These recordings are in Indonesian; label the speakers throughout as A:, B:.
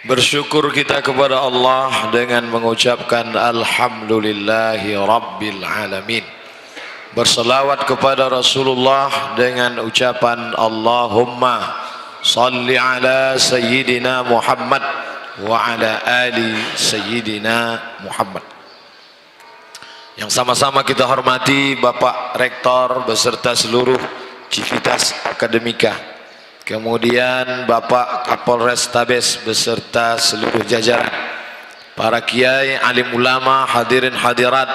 A: Bersyukur kita kepada Allah dengan mengucapkan Alhamdulillahi Rabbil Alamin. Berselawat kepada Rasulullah dengan ucapan Allahumma salli ala Sayyidina Muhammad wa ala ali Sayyidina Muhammad. Yang sama-sama kita hormati Bapak Rektor beserta seluruh Civitas Akademika, kemudian Bapak Kapolres Tabes beserta seluruh jajaran, para kiai, alim ulama, hadirin hadirat,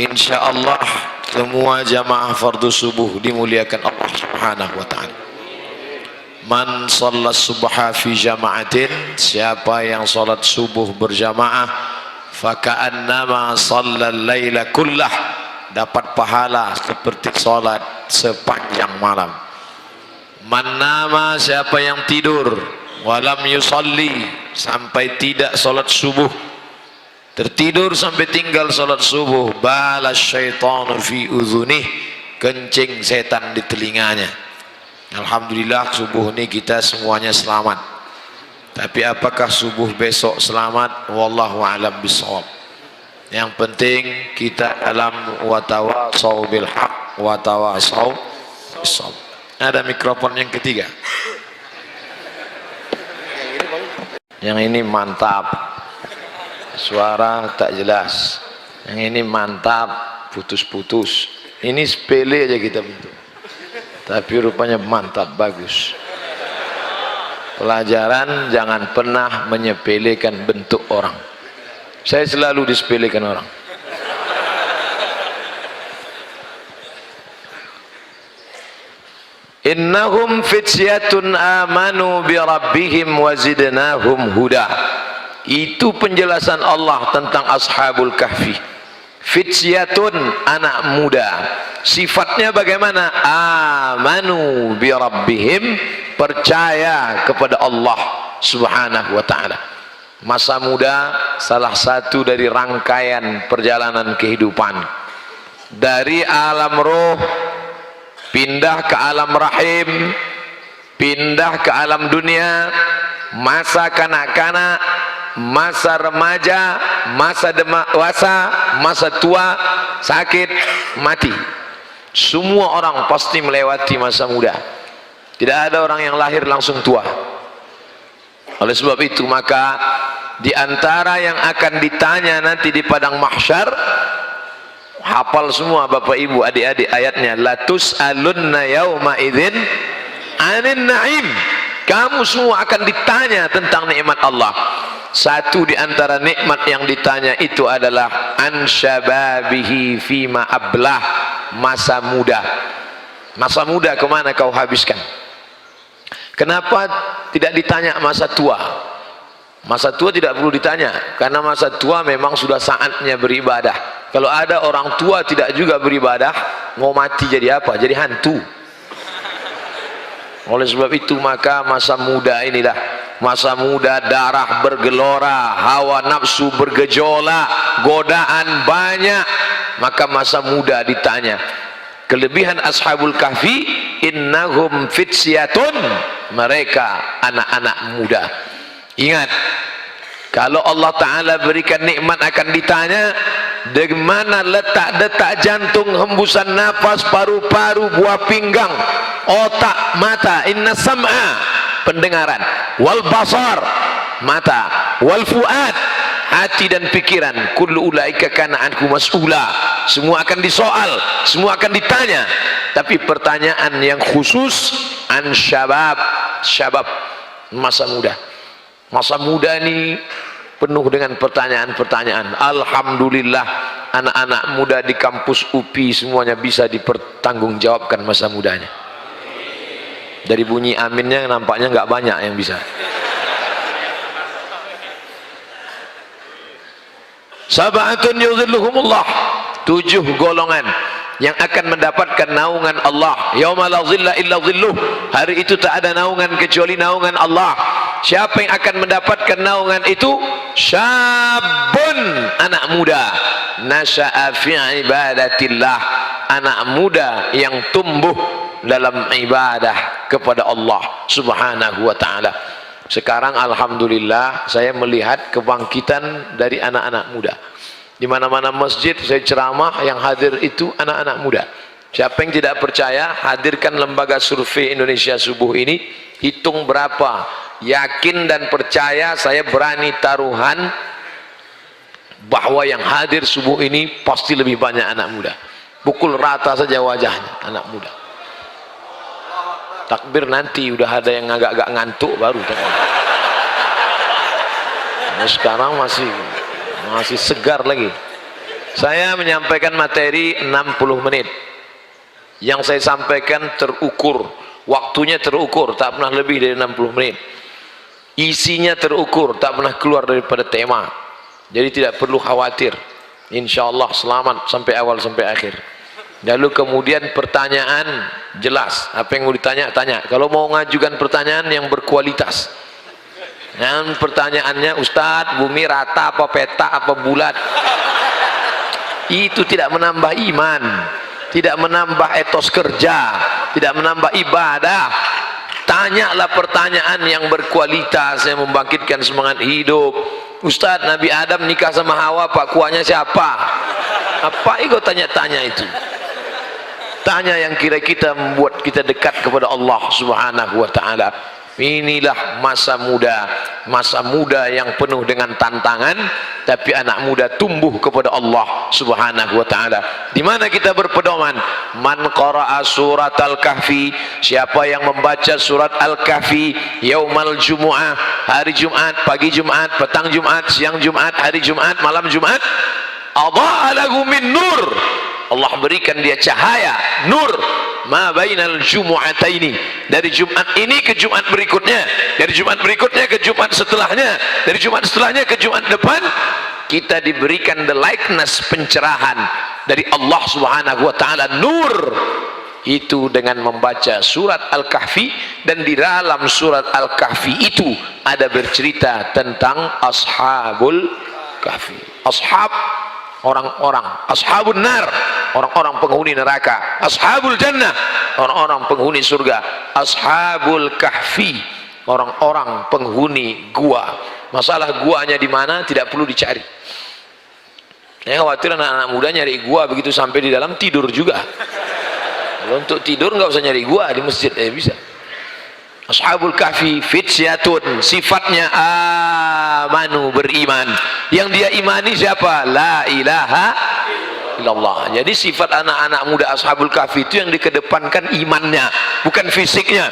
A: insyaallah semua jamaah fardu subuh dimuliakan Allah Subhanahu wa taala. Man shalla subha fi jama'atin, siapa yang salat subuh berjamaah, faka'annama shalla al-laila kullah, dapat pahala seperti salat sepanjang malam. Man nama, siapa yang tidur, walam yusalli, sampai tidak salat subuh, tertidur sampai tinggal salat subuh, balas syaitanu fi udhunih, kencing setan di telinganya. Alhamdulillah subuh ini kita semuanya selamat. Tapi apakah subuh besok selamat? Wallahu a'lam bishawab. Yang penting kita dalam watawasau bil haq watawasau bis sabr. Ada mikrofon yang ketiga. Yang ini mantap, suara tak jelas. Yang ini mantap, putus-putus. Ini sepele aja kita bentuk, tapi rupanya mantap, bagus. Pelajaran, jangan pernah menyepelekan bentuk orang. Saya selalu disepelekan orang. Innahum fityatun amanu bi rabbihim wa zidnahum huda. Itu penjelasan Allah tentang ashabul kahfi. Fityatun, anak muda. Sifatnya bagaimana? Amanu bi rabbihim, percaya kepada Allah Subhanahu wa taala. Masa muda salah satu dari rangkaian perjalanan kehidupan. Dari alam roh pindah ke alam rahim, pindah ke alam dunia, masa kanak-kanak, masa remaja, masa dewasa, masa tua, sakit, mati. Semua orang pasti melewati masa muda. Tidak ada orang yang lahir langsung tua. Oleh sebab itu maka di antara yang akan ditanya nanti di padang mahsyar, hafal semua Bapak Ibu adik-adik ayatnya, latus alunna yauma idzin anin naim. Kamu semua akan ditanya tentang nikmat Allah. Satu di antara nikmat yang ditanya itu adalah an syababihi fima ablah, masa muda. Masa muda kemana kau habiskan? Kenapa tidak ditanya masa tua? Masa tua tidak perlu ditanya, karena masa tua memang sudah saatnya beribadah. Kalau ada orang tua tidak juga beribadah, mau mati jadi apa? Jadi hantu. Oleh sebab itu maka masa muda inilah, masa muda darah bergelora, hawa nafsu bergejolak, godaan banyak. Maka masa muda ditanya. Kelebihan ashabul kahfi, innahum fityatun, mereka anak-anak muda. Ingat, kalau Allah Ta'ala berikan nikmat akan ditanya di mana letak detak jantung, hembusan nafas, paru-paru, buah pinggang, otak, mata. Inna sam'a, pendengaran, wal basar, mata, wal fuad, hati dan pikiran. Kullu ulaika kana anhu mas'ula. Semua akan disoal, semua akan ditanya. Tapi pertanyaan yang khusus an syabab, syabab, masa muda. Masa muda ini penuh dengan pertanyaan-pertanyaan. Alhamdulillah anak-anak muda di kampus UPI semuanya bisa dipertanggungjawabkan masa mudanya. Dari bunyi aminnya nampaknya nggak banyak yang bisa. Sab'atun yuzilluhumullah, 7 golongan yang akan mendapatkan naungan Allah. Yauma la zilla illa zilluh, hari itu tak ada naungan kecuali naungan Allah. Siapa yang akan mendapatkan naungan itu? Syabun, anak muda, nasya'a fi ibadatillah, anak muda yang tumbuh dalam ibadah kepada Allah Subhanahu wa taala. Sekarang alhamdulillah saya melihat kebangkitan dari anak-anak muda. Di mana-mana masjid saya ceramah, yang hadir itu anak-anak muda. Siapa yang tidak percaya, hadirkan lembaga survei Indonesia Subuh ini, hitung berapa. Yakin dan percaya, saya berani taruhan bahwa yang hadir subuh ini pasti lebih banyak anak muda. Pukul rata saja wajahnya anak muda. Takbir nanti udah ada yang agak-agak ngantuk baru. Nah, sekarang masih segar lagi. Saya menyampaikan materi 60 menit. Yang saya sampaikan terukur, waktunya terukur, tak pernah lebih dari 60 menit. Isinya terukur, tak pernah keluar daripada tema. Jadi tidak perlu khawatir. Insyaallah selamat sampai awal sampai akhir. Lalu kemudian pertanyaan jelas, apa yang mau ditanya, tanya. Kalau mau mengajukan pertanyaan yang berkualitas. Dan pertanyaannya, Ustadz, bumi rata apa peta apa bulat? Itu tidak menambah iman, tidak menambah etos kerja, tidak menambah ibadah. Tanyalah pertanyaan yang berkualitas, yang membangkitkan semangat hidup. Ustadz, Nabi Adam nikah sama Hawa, Pak kuahnya siapa? Apa itu tanya-tanya itu? Tanya yang kira-kira membuat kita dekat kepada Allah Subhanahu wa ta'ala. Inilah masa muda yang penuh dengan tantangan, tapi anak muda tumbuh kepada Allah Subhanahu wa ta'ala. Di mana kita berpedoman? Man qara'a surat Al-Kahfi, siapa yang membaca surat Al-Kahfi yaumal jumu'ah, hari Jumat, pagi Jumat, petang Jumat, siang Jumat, hari Jumat, malam Jumat, adha'a lahu min nur, Allah berikan dia cahaya, nur, ma bainal jumu'ataini, dari Jumat ini ke Jumat berikutnya, dari Jumat berikutnya ke Jumat setelahnya, dari Jumat setelahnya ke Jumat depan, kita diberikan the likeness, pencerahan dari Allah Subhanahu wa ta'ala, nur. Itu dengan membaca surat Al-Kahfi, dan di dalam surat Al-Kahfi itu ada bercerita tentang Ashabul Kahfi. Ashab, orang-orang, ashabun nar, orang-orang penghuni neraka, ashabul jannah, orang-orang penghuni surga, ashabul kahfi, orang-orang penghuni gua. Masalah guanya di mana tidak perlu dicari. Saya khawatir anak-anak muda nyari gua, begitu sampai di dalam tidur juga. Kalau untuk tidur nggak usah nyari gua di masjid, bisa. Ashabul kahfi fityatun, sifatnya amanu, beriman. Yang dia imani siapa? La ilaha illallah. Jadi sifat anak-anak muda ashabul kahfi itu yang dikedepankan imannya, bukan fisiknya.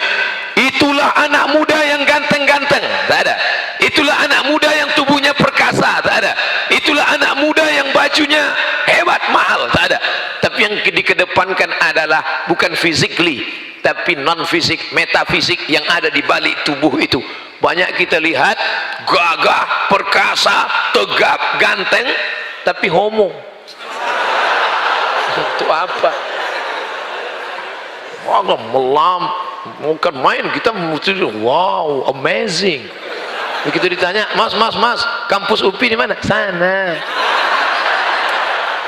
A: Itulah anak muda yang ganteng-ganteng, tak ada. Itulah anak muda yang tubuhnya perkasa, tak ada. Itulah anak muda yang bajunya hebat, mahal, tak ada. Tapi yang dikedepankan adalah bukan physically, tapi non fisik, metafisik yang ada di balik tubuh itu. Banyak kita lihat gagah, perkasa, tegap, ganteng, tapi homo. Itu apa? Wah, melam, bukan main, kita mesti wow, amazing. Begitu ditanya, mas, kampus UPI di mana? Sana.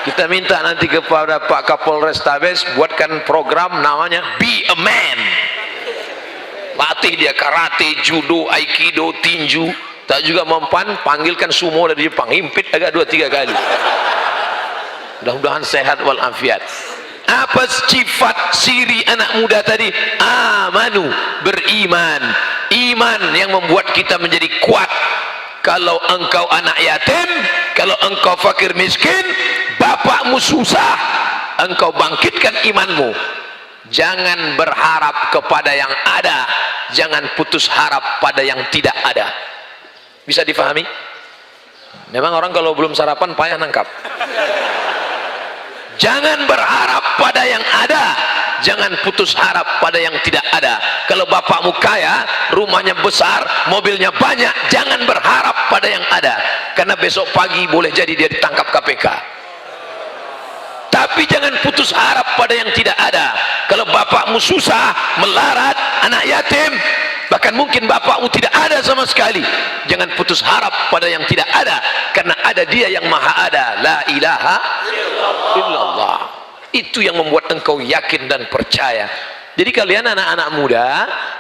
A: Kita minta nanti kepada Pak Kapolres Tabes buatkan program namanya Be a Man. Latih dia karate, judo, aikido, tinju. Tak juga mempan, panggilkan sumo dari Jepang, himpit agak 2-3 kali. Mudah-mudahan sehat walafiat. Apa sifat ciri anak muda tadi? Amanu, beriman. Iman yang membuat kita menjadi kuat. Kalau engkau anak yatim, kalau engkau fakir miskin, bapakmu susah, engkau bangkitkan imanmu. Jangan berharap kepada yang ada, jangan putus harap pada yang tidak ada. Bisa difahami? Memang orang kalau belum sarapan payah nangkap. Jangan berharap pada yang ada, jangan putus harap pada yang tidak ada. Kalau bapakmu kaya, rumahnya besar, mobilnya banyak, jangan berharap pada yang ada, karena besok pagi boleh jadi dia ditangkap KPK. Tapi jangan putus harap pada yang tidak ada. Kalau bapakmu susah, melarat, anak yatim, bahkan mungkin bapakmu tidak ada sama sekali, jangan putus harap pada yang tidak ada, karena ada dia yang maha ada. La ilaha illallah. Itu yang membuat engkau yakin dan percaya. Jadi kalian anak-anak muda,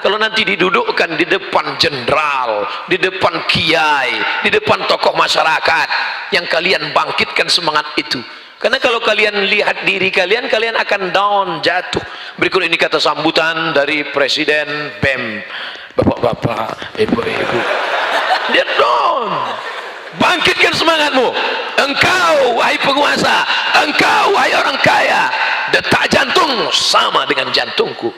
A: kalau nanti didudukkan di depan jenderal, di depan kiai, di depan tokoh masyarakat, yang kalian bangkitkan semangat itu. Karena kalau kalian lihat diri kalian, kalian akan down, jatuh. Berikut ini kata sambutan dari Presiden BEM. Bapak-bapak, ibu-ibu. Dia down. Bangkitkan semangatmu. Engkau wahai penguasa, engkau wahai orang kaya, detak jantung sama dengan jantungku,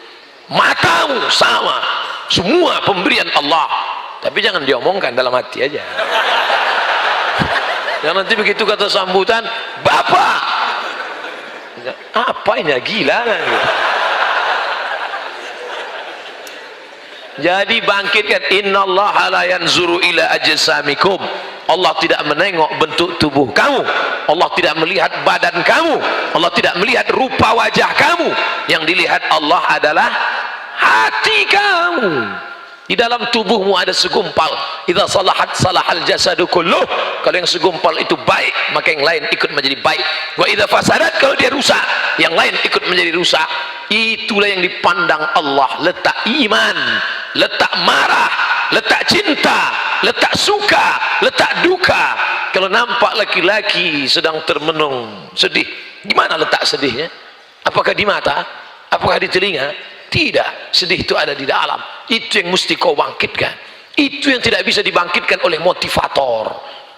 A: matamu sama, semua pemberian Allah. Tapi jangan diomongkan, dalam hati aja. Jangan nanti begitu kata sambutan, Bapak, apa ini, gila kan? Jadi bangkitkan, innallaha la yanzuru ila ajsamikum. Allah tidak menengok bentuk tubuh kamu, Allah tidak melihat badan kamu, Allah tidak melihat rupa wajah kamu. Yang dilihat Allah adalah hati kamu. Di dalam tubuhmu ada segumpal, idza salahat salahal jasadu kulluh. Kalau yang segumpal itu baik, maka yang lain ikut menjadi baik. Wa idza fasadat, kalau dia rusak, yang lain ikut menjadi rusak. Itulah yang dipandang Allah, letak iman, letak marah, letak cinta, letak suka, letak duka. Kalau nampak laki-laki sedang termenung sedih, gimana letak sedihnya? Apakah di mata? Apakah di telinga? Tidak, sedih itu ada di dalam. Itu yang mesti kau bangkitkan. Itu yang tidak bisa dibangkitkan oleh motivator.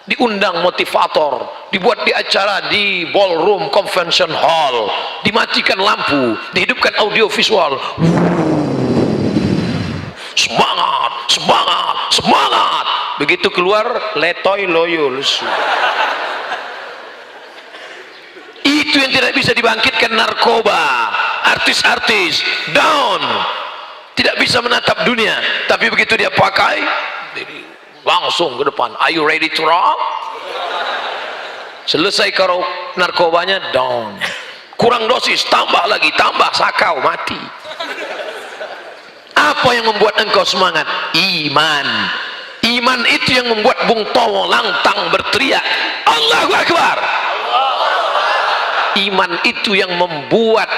A: Diundang motivator, dibuat di acara di ballroom convention hall, dimatikan lampu, dihidupkan audio visual. Semangat, semangat, semangat. Begitu keluar, letoy loyo lesu. Itu yang tidak bisa dibangkitkan. Narkoba, artis-artis down, tidak bisa menatap dunia. Tapi begitu dia pakai, langsung ke depan. Are you ready to rock? Selesai karo narkobanya, down. Kurang dosis, tambah lagi, tambah sakau, mati. Apa yang membuat engkau semangat? Iman. Iman itu yang membuat Bung Tomo lantang berteriak, Allahu Akbar. Iman itu yang membuat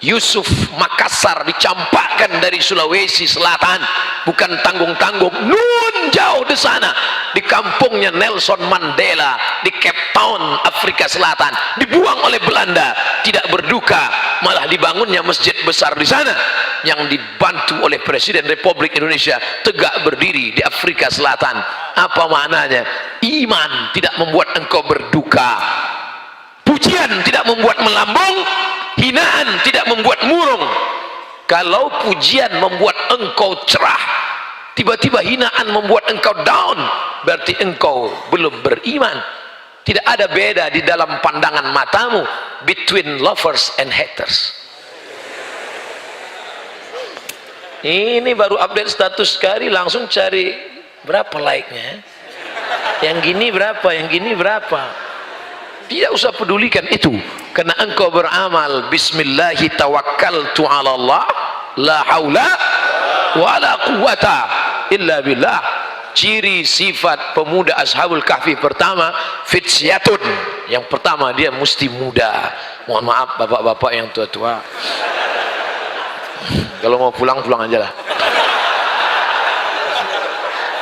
A: Yusuf Makassar dicampakkan dari Sulawesi Selatan, bukan tanggung-tanggung, nun jauh di sana, di kampungnya Nelson Mandela di Cape Town, Afrika Selatan, dibuang oleh Belanda, tidak berduka, malah dibangunnya masjid besar di sana yang dibantu oleh Presiden Republik Indonesia, tegak berdiri di Afrika Selatan. Apa maknanya? Iman tidak membuat engkau berduka, pujian tidak membuat melambung, hinaan tidak membuat murung. Kalau pujian membuat engkau cerah, tiba-tiba hinaan membuat engkau down, berarti engkau belum beriman. Tidak ada beda di dalam pandangan matamu between lovers and haters. Ini baru update status sekali, langsung cari berapa like-nya, yang gini berapa, yang gini berapa. Tidak usah pedulikan itu, karena engkau beramal bismillahi tawakkaltu ala Allah la haula wala quwata illa billah. Ciri sifat pemuda Ashabul Kahfi pertama, fitsyatun. Yang pertama, dia mesti muda. Mohon maaf bapak-bapak yang tua-tua, kalau mau pulang, pulang aja lah.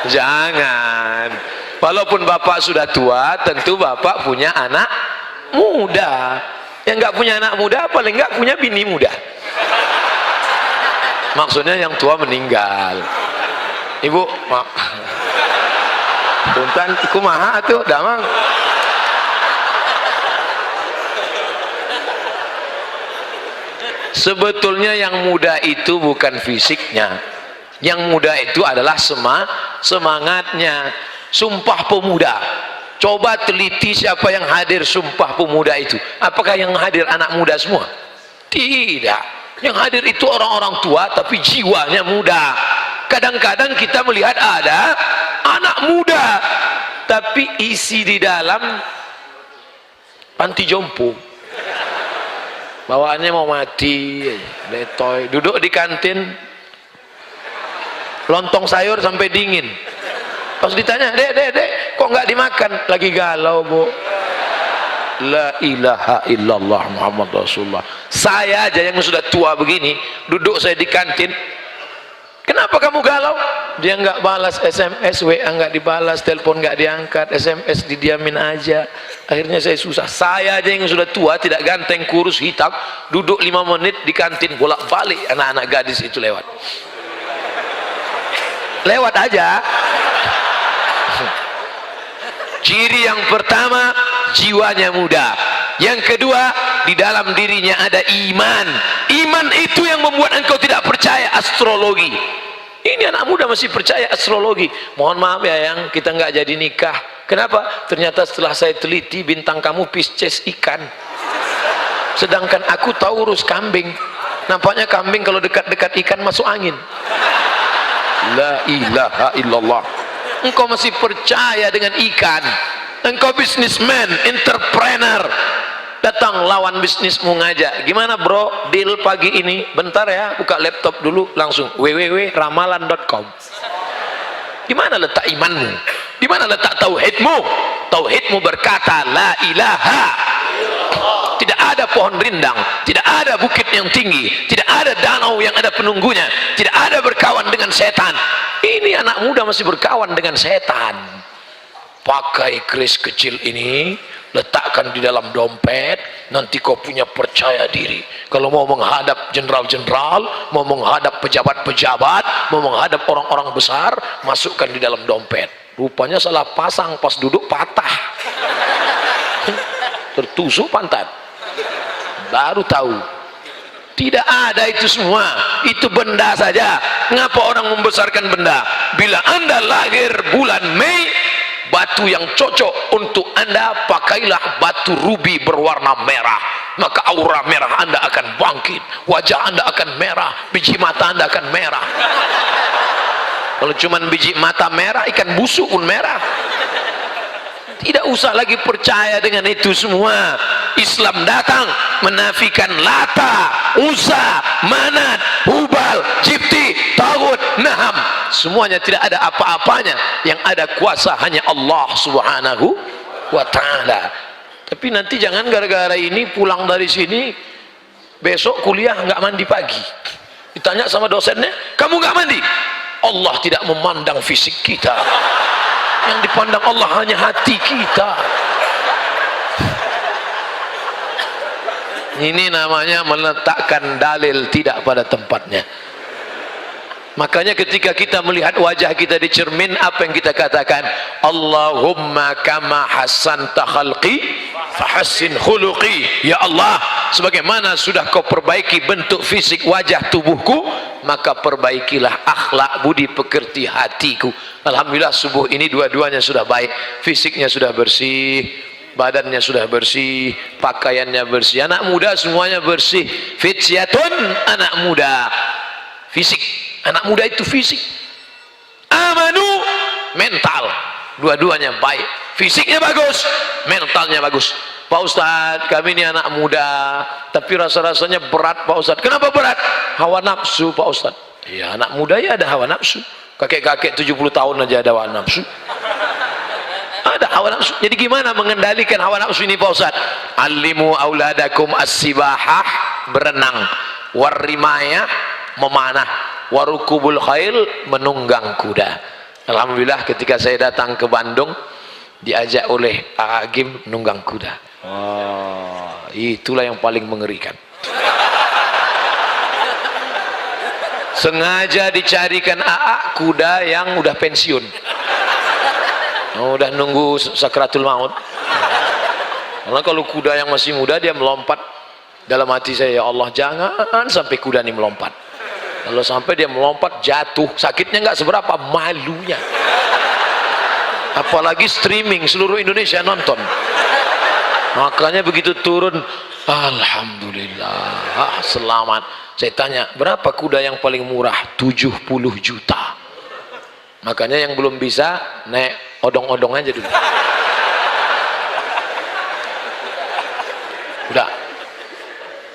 A: Jangan. Walaupun bapak sudah tua, tentu bapak punya anak muda. Yang nggak punya anak muda, paling nggak punya bini muda. Maksudnya yang tua meninggal. Ibu, mak, punten, iku maha tuh, damang. Sebetulnya yang muda itu bukan fisiknya. Yang muda itu adalah semangatnya. Sumpah Pemuda, coba teliti siapa yang hadir Sumpah Pemuda itu. Apakah yang hadir anak muda semua? Tidak. Yang hadir itu orang-orang tua tapi jiwanya muda. Kadang-kadang kita melihat ada anak muda tapi isi di dalam panti jompo, bawaannya mau mati, letoy, duduk di kantin, lontong sayur sampai dingin. Pas ditanya, dek, kok nggak dimakan? Lagi galau, bu. La ilaha illallah Muhammad Rasulullah. Saya aja yang sudah tua begini, duduk saya di kantin, kenapa kamu galau? Dia nggak balas SMS, WA nggak dibalas, telepon nggak diangkat, SMS didiamin aja. Akhirnya saya susah. Saya aja yang sudah tua, tidak ganteng, kurus, hitam, duduk 5 menit di kantin, bolak-balik anak-anak gadis itu lewat aja. Ciri yang pertama, jiwanya muda. Yang kedua, di dalam dirinya ada iman. Iman itu yang membuat engkau tidak percaya astrologi. Ini anak muda masih percaya astrologi. Mohon maaf ya yang kita nggak jadi nikah. Kenapa? Ternyata setelah saya teliti, bintang kamu Pisces ikan, sedangkan aku Taurus kambing. Nampaknya kambing kalau dekat-dekat ikan masuk angin. La ilaha illallah. Engkau masih percaya dengan ikan. Engkau bisnismen, entrepreneur, datang lawan bisnismu ngajak, gimana bro deal pagi ini, bentar ya buka laptop dulu, langsung www.ramalan.com. Gimana letak imanmu? Di mana letak tauhidmu? Tauhidmu berkata la ilaha. Tidak ada pohon rindang, tidak ada bukit yang tinggi, tidak ada danau yang ada penunggunya, tidak ada berkawan dengan setan. Ini anak muda masih berkawan dengan setan. Pakai kris kecil ini, letakkan di dalam dompet, nanti kau punya percaya diri. Kalau mau menghadap jenderal-jenderal, mau menghadap pejabat-pejabat, mau menghadap orang-orang besar, masukkan di dalam dompet. Rupanya salah pasang, pas duduk patah, tertusuk pantat. Baru tahu tidak ada itu semua, itu benda saja. Ngapa orang membesarkan benda? Bila anda lahir bulan Mei, batu yang cocok untuk anda pakailah batu rubi berwarna merah, maka aura merah anda akan bangkit, wajah anda akan merah, biji mata anda akan merah. Kalau cuman biji mata merah, ikan busuk pun merah. Tidak usah lagi percaya dengan itu semua. Islam datang menafikan Lata, Uzza, Manat, Hubal, Jibti, Tagut, Naham. Semuanya tidak ada apa-apanya. Yang ada kuasa hanya Allah Subhanahu wa ta'ala. Tapi nanti jangan gara-gara ini pulang dari sini, besok kuliah nggak mandi pagi. Ditanya sama dosennya, kamu nggak mandi? Allah tidak memandang fisik kita, yang dipandang Allah hanya hati kita. Ini namanya meletakkan dalil tidak pada tempatnya. Makanya ketika kita melihat wajah kita di cermin, apa yang kita katakan? Allahumma kama hasanta khalqi fahassin khuluqi. Ya Allah, sebagaimana sudah kau perbaiki bentuk fisik wajah tubuhku, maka perbaikilah akhlak budi pekerti hatiku. Alhamdulillah subuh ini dua-duanya sudah baik. Fisiknya sudah bersih, badannya sudah bersih, pakaiannya bersih. Anak muda semuanya bersih. Fityatun, anak muda. Fisik, anak muda itu fisik. Amanu, mental. Dua-duanya baik. Fisiknya bagus, mentalnya bagus. Pak Ustadz, kami ini anak muda, tapi rasa-rasanya berat Pak Ustadz. Kenapa berat? Hawa nafsu Pak Ustadz. Ya, anak muda ya ada hawa nafsu. Kakek-kakek 70 tahun aja ada hawa nafsu. Ada hawa nafsu. Jadi gimana mengendalikan hawa nafsu ini Pak Ustadz? Alimu auladakum as-sibahah, berenang. Warrimaya, memanah. Warukubul khail, menunggang kuda. Alhamdulillah ketika saya datang ke Bandung, diajak oleh Pak Agim nunggang kuda. Oh, itulah yang paling mengerikan. Sengaja dicarikan AA kuda yang udah pensiun, udah nunggu sakratul maut. Karena kalau kuda yang masih muda dia melompat, dalam hati saya, ya Allah jangan sampai kuda ini melompat. Kalau sampai dia melompat jatuh, sakitnya nggak seberapa, malunya. Apalagi streaming seluruh Indonesia nonton. Makanya begitu turun, alhamdulillah selamat. Saya tanya, berapa kuda yang paling murah? 70 juta. Makanya yang belum bisa naik odong-odong aja dulu. Udah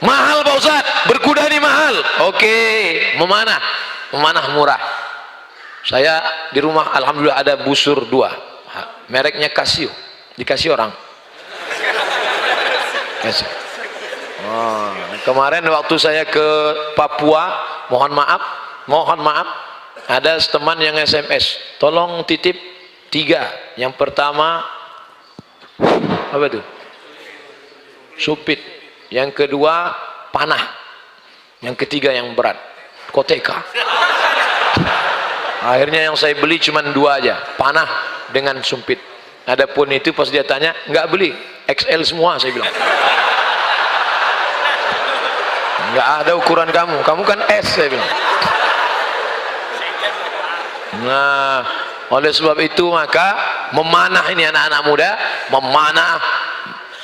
A: mahal Pak Ustadz, berkuda ini mahal. Oke, memanah murah. Saya di rumah alhamdulillah ada busur 2, mereknya Casio, dikasih orang. Yes. Oh, kemarin waktu saya ke Papua, mohon maaf, ada teman yang SMS, tolong titip 3. Yang pertama apa itu? Supit. Yang kedua panah. Yang ketiga yang berat, koteka. Akhirnya yang saya beli cuma 2 aja, panah dengan sumpit. Adapun itu pas dia tanya, nggak beli, XL semua, saya bilang. Nggak ada ukuran kamu kan S, saya bilang. Nah, oleh sebab itu maka memanah ini anak-anak muda, memanah.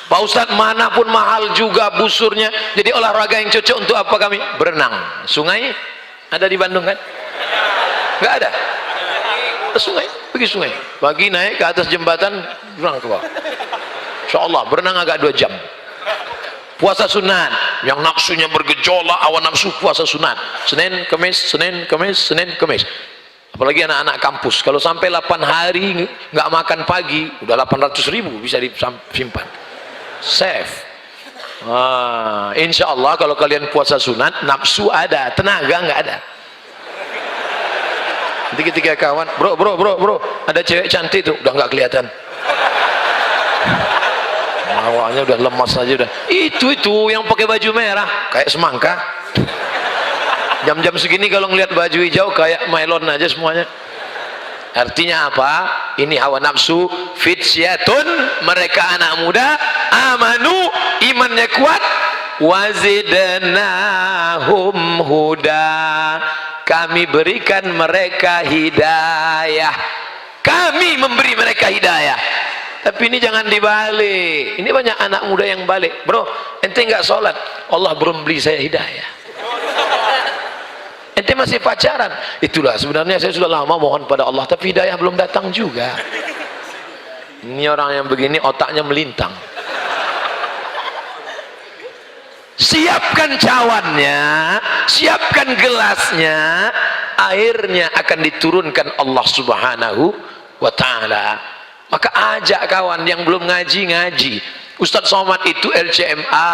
A: Pak Ustadz, mana pun mahal juga busurnya. Jadi olahraga yang cocok untuk apa kami? Berenang. Sungai ada di Bandung kan? Nggak ada. Sungai, pergi sungai. Pagi naik ke atas jembatan, berenang ke bawah. Insyaallah berenang agak 2 jam. Puasa sunat, yang nafsunya bergejolak, awan nafsu puasa sunat. Senin, Kemis. Apalagi anak-anak kampus, kalau sampai 8 hari nggak makan pagi, udah 800.000 bisa disimpan. Save. Insya Allah kalau kalian puasa sunat, nafsu ada, tenaga nggak ada. Nanti ketika kawan, bro, ada cewek cantik tuh, udah nggak kelihatan. Awalnya udah lemas aja udah. Itu yang pakai baju merah, kayak semangka. Jam-jam segini kalau ngelihat baju hijau kayak melon aja semuanya. Artinya apa? Ini hawa nafsu. Fityatun, mereka anak muda, amanu, imannya kuat, wazidnahum huda, kami berikan mereka hidayah. Kami memberi mereka hidayah. Tapi ini jangan dibalik. Ini banyak anak muda yang balik. Bro, ente nggak sholat, Allah belum beli saya hidayah. Ente masih pacaran. Itulah sebenarnya saya sudah lama mohon pada Allah, tapi hidayah belum datang juga. Ini orang yang begini otaknya melintang. Siapkan cawannya, siapkan gelasnya, airnya akan diturunkan Allah Subhanahu wa ta'ala. Maka ajak kawan yang belum ngaji. Ustadz Somad itu LCMA,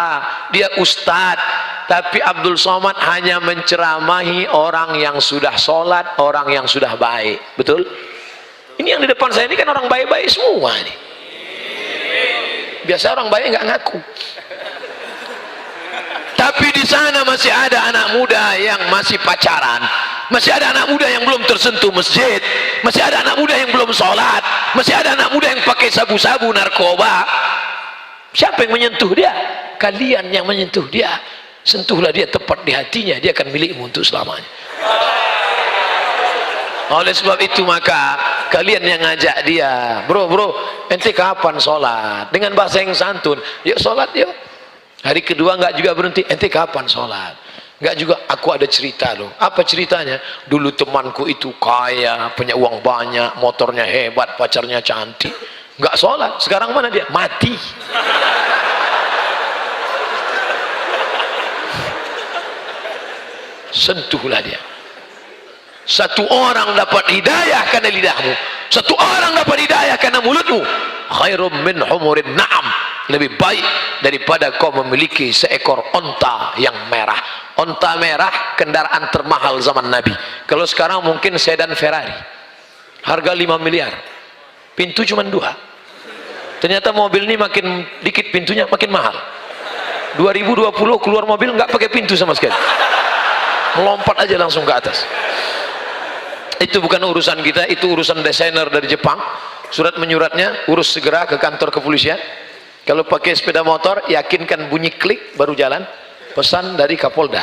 A: dia ustadz, tapi Abdul Somad hanya menceramahi orang yang sudah sholat, orang yang sudah baik. Betul? Ini yang di depan saya ini kan orang baik-baik semua nih. Biasa orang baik nggak ngaku. Tapi di sana masih ada anak muda yang masih pacaran, masih ada anak muda yang belum tersentuh masjid, masih ada anak muda yang belum sholat, masih ada anak muda yang pakai sabu-sabu, narkoba. Siapa yang menyentuh dia? Kalian yang menyentuh dia. Sentuhlah dia tepat di hatinya, dia akan milikmu untuk selamanya. Oleh sebab itu maka kalian yang ngajak dia, bro, ente kapan sholat? Dengan bahasa yang santun, yuk sholat yuk. Hari kedua nggak juga berhenti, ente kapan sholat? Nggak juga, aku ada cerita loh. Apa ceritanya? Dulu temanku itu kaya, punya uang banyak, motornya hebat, pacarnya cantik, nggak sholat. Sekarang mana dia? Mati. Sentuhlah dia. Satu orang dapat hidayah karena lidahmu, satu orang dapat hidayah karena mulutmu. Khairum min humurin na'am, lebih baik daripada kau memiliki seekor onta yang merah. Onta merah kendaraan termahal zaman Nabi. Kalau sekarang mungkin sedan Ferrari, harga 5 miliar, pintu cuma 2. Ternyata mobil ini makin dikit pintunya makin mahal. 2020 keluar mobil nggak pakai pintu sama sekali, melompat aja langsung ke atas. Itu bukan urusan kita, itu urusan desainer dari Jepang. Surat menyuratnya, urus segera ke kantor kepolisian. Kalau pakai sepeda motor, yakinkan bunyi klik baru jalan. Pesan dari Kapolda.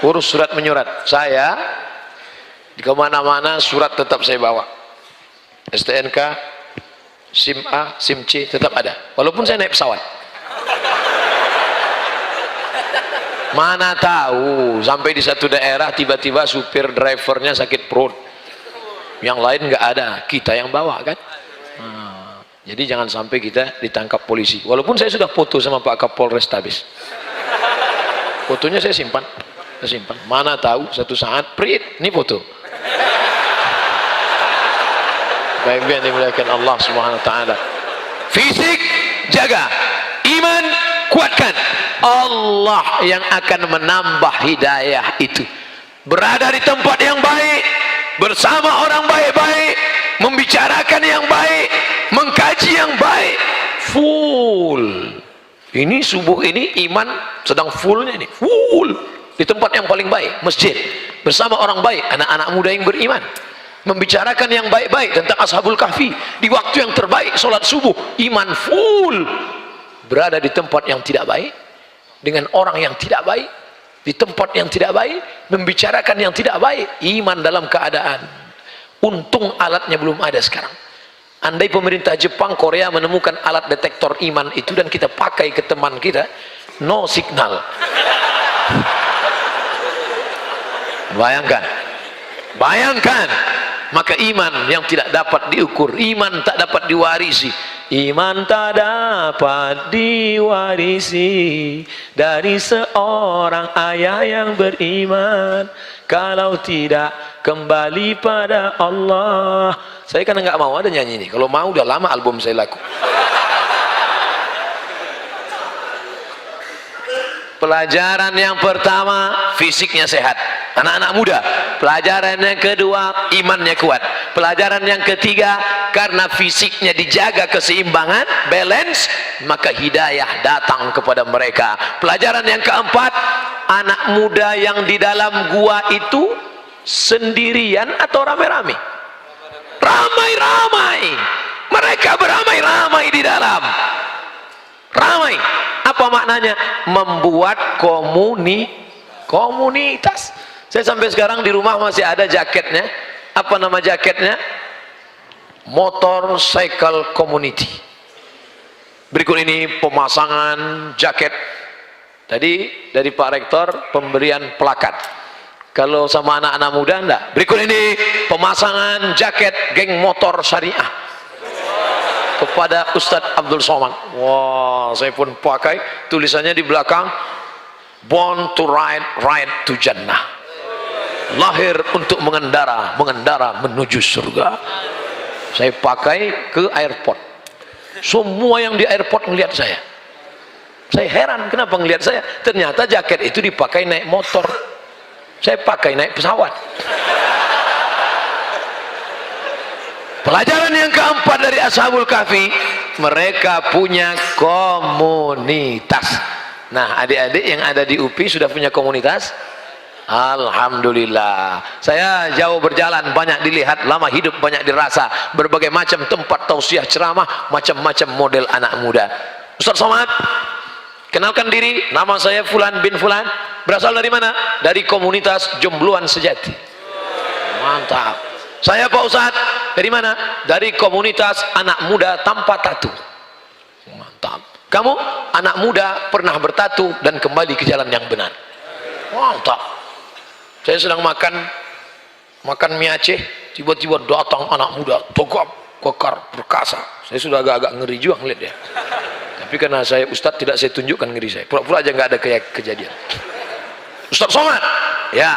A: Urus surat menyurat. Saya di kemana-mana surat tetap saya bawa. STNK, SIM A, SIM C tetap ada. Walaupun saya naik pesawat. Mana tahu sampai di satu daerah tiba-tiba supir drivernya sakit perut, yang lain nggak ada, kita yang bawa kan. Jadi jangan sampai kita ditangkap polisi. Walaupun saya sudah foto sama Pak Kapolres Tabes, fotonya saya simpan. Mana tahu satu saat prit, ini foto. Baik yang dimuliakan Allah Subhanahu Wa Taala. Fisik jaga, beriman, kuatkan. Allah yang akan menambah hidayah itu. Berada di tempat yang baik, bersama orang baik-baik, membicarakan yang baik, mengkaji yang baik, full. Ini subuh ini iman sedang fullnya ini, full di tempat yang paling baik, masjid, bersama orang baik, anak-anak muda yang beriman, membicarakan yang baik-baik tentang Ashabul Kahfi di waktu yang terbaik, solat subuh, iman full. Berada di tempat yang tidak baik, dengan orang yang tidak baik, di tempat yang tidak baik, membicarakan yang tidak baik, iman dalam keadaan. Untung alatnya belum ada sekarang. Andai pemerintah Jepang, Korea menemukan alat detektor iman itu dan kita pakai ke teman kita, no signal. Bayangkan, bayangkan. Maka iman yang tidak dapat diukur, iman tak dapat diwarisi, iman tak dapat diwarisi dari seorang ayah yang beriman kalau tidak kembali pada Allah. Saya kan nggak mau ada nyanyi ini. Kalau mau udah lama album saya laku. Pelajaran yang pertama, fisiknya sehat, anak-anak muda. Pelajaran yang kedua, imannya kuat. Pelajaran yang ketiga, karena fisiknya dijaga keseimbangan, balance, maka hidayah datang kepada mereka. Pelajaran yang keempat, anak muda yang di dalam gua itu sendirian atau ramai-ramai? Ramai-ramai. Mereka beramai-ramai di dalam. Ramai. Apa maknanya? Membuat komunitas. Saya sampai sekarang di rumah masih ada jaketnya. Apa nama jaketnya? Motorcycle Community. Berikut ini pemasangan jaket. Tadi dari Pak Rektor pemberian plakat. Kalau sama anak-anak muda enggak. Berikut ini pemasangan jaket geng motor syariah kepada Ustadz Abdul Somad. Wah, saya pun pakai, tulisannya di belakang, born to ride, ride to Jannah. Lahir untuk mengendara, mengendara menuju surga. Saya pakai ke airport. Semua yang di airport ngelihat saya. Saya heran kenapa ngelihat saya. Ternyata jaket itu dipakai naik motor. Saya pakai naik pesawat. Pelajaran yang keempat dari Ashabul Kahfi, mereka punya komunitas. Nah, adik-adik yang ada di UPI sudah punya komunitas? Alhamdulillah. Saya jauh berjalan, banyak dilihat, lama hidup banyak dirasa, berbagai macam tempat tausiah ceramah, macam-macam model anak muda. Ustaz Somad, kenalkan diri, nama saya Fulan bin Fulan. Berasal dari mana? Dari komunitas Jombloan Sejati. Mantap. Saya Pak Ustadz, dari mana? Dari komunitas anak muda tanpa tatu. Mantap. Kamu anak muda pernah bertatu dan kembali ke jalan yang benar. Mantap. Saya sedang makan mie Aceh, tiba-tiba datang anak muda, tegap, kekar, perkasa. Saya sudah agak-agak ngeri juga ngeliat dia. Tapi karena saya Ustadz, tidak saya tunjukkan ngeri saya. Pura-pura aja nggak ada kejadian. Ustadz Somad, ya.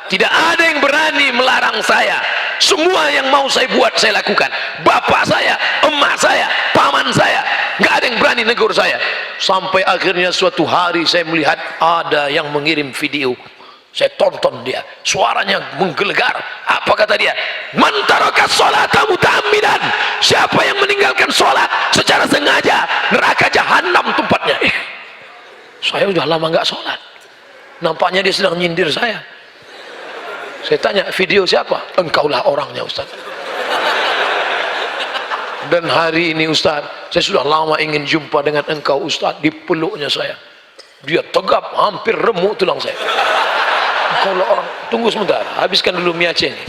A: Tidak ada yang berani melarang saya. Semua yang mau saya buat saya lakukan. Bapak saya, emak saya, paman saya, nggak ada yang berani negur saya. Sampai akhirnya suatu hari saya melihat ada yang mengirim video. Saya tonton dia, suaranya menggelegar. Apa kata dia? Man taraka sholata muta'ammidan. Siapa yang meninggalkan sholat secara sengaja, neraka jahanam tempatnya. Saya udah lama nggak sholat. Nampaknya dia sedang nyindir saya. Saya tanya, video siapa? Engkaulah orangnya Ustaz. Dan hari ini Ustaz, saya sudah lama ingin jumpa dengan engkau Ustaz. Dipeluknya saya. Dia tegap, hampir remuk tulang saya. Engkaulah orang. Tunggu sebentar, habiskan dulu mie Aceh ini.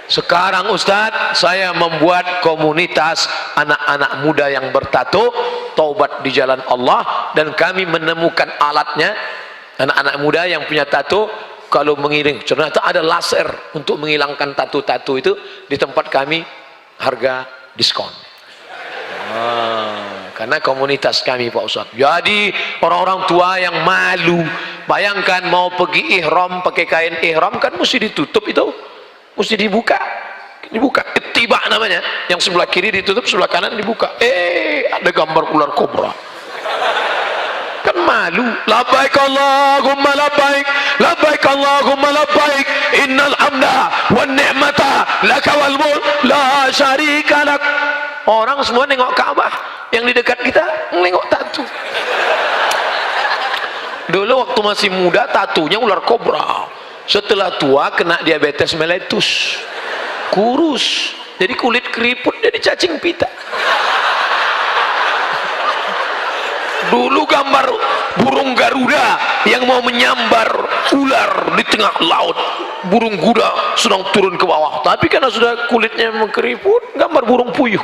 A: Sekarang Ustaz, saya membuat komunitas anak-anak muda yang bertato, taubat di jalan Allah, dan kami menemukan alatnya. Anak-anak muda yang punya tato, kalau mengiring, ternyata ada laser untuk menghilangkan tato-tato itu. Di tempat kami harga diskon. Karena komunitas kami Pak Ustadz. Jadi orang-orang tua yang malu, bayangkan mau pergi ihram, pakai kain ihram kan mesti ditutup itu, mesti dibuka. tiba namanya, yang sebelah kiri ditutup, sebelah kanan dibuka, ada gambar ular kobra. Kan malu. Labbaik Allahumma labbaik, labbaik Allahumma labbaik, innal hamda wan ni'mata laka wal mulk la syarika lak. Orang semua nengok Ka'bah, yang di dekat kita nengok tatu. Dulu waktu masih muda tatunya ular kobra, setelah tua kena diabetes meletus, kurus, jadi kulit keriput, jadi cacing pita. Dulu gambar burung Garuda yang mau menyambar ular di tengah laut, burung kuda sedang turun ke bawah, tapi karena sudah kulitnya mengkeriput, gambar burung puyuh.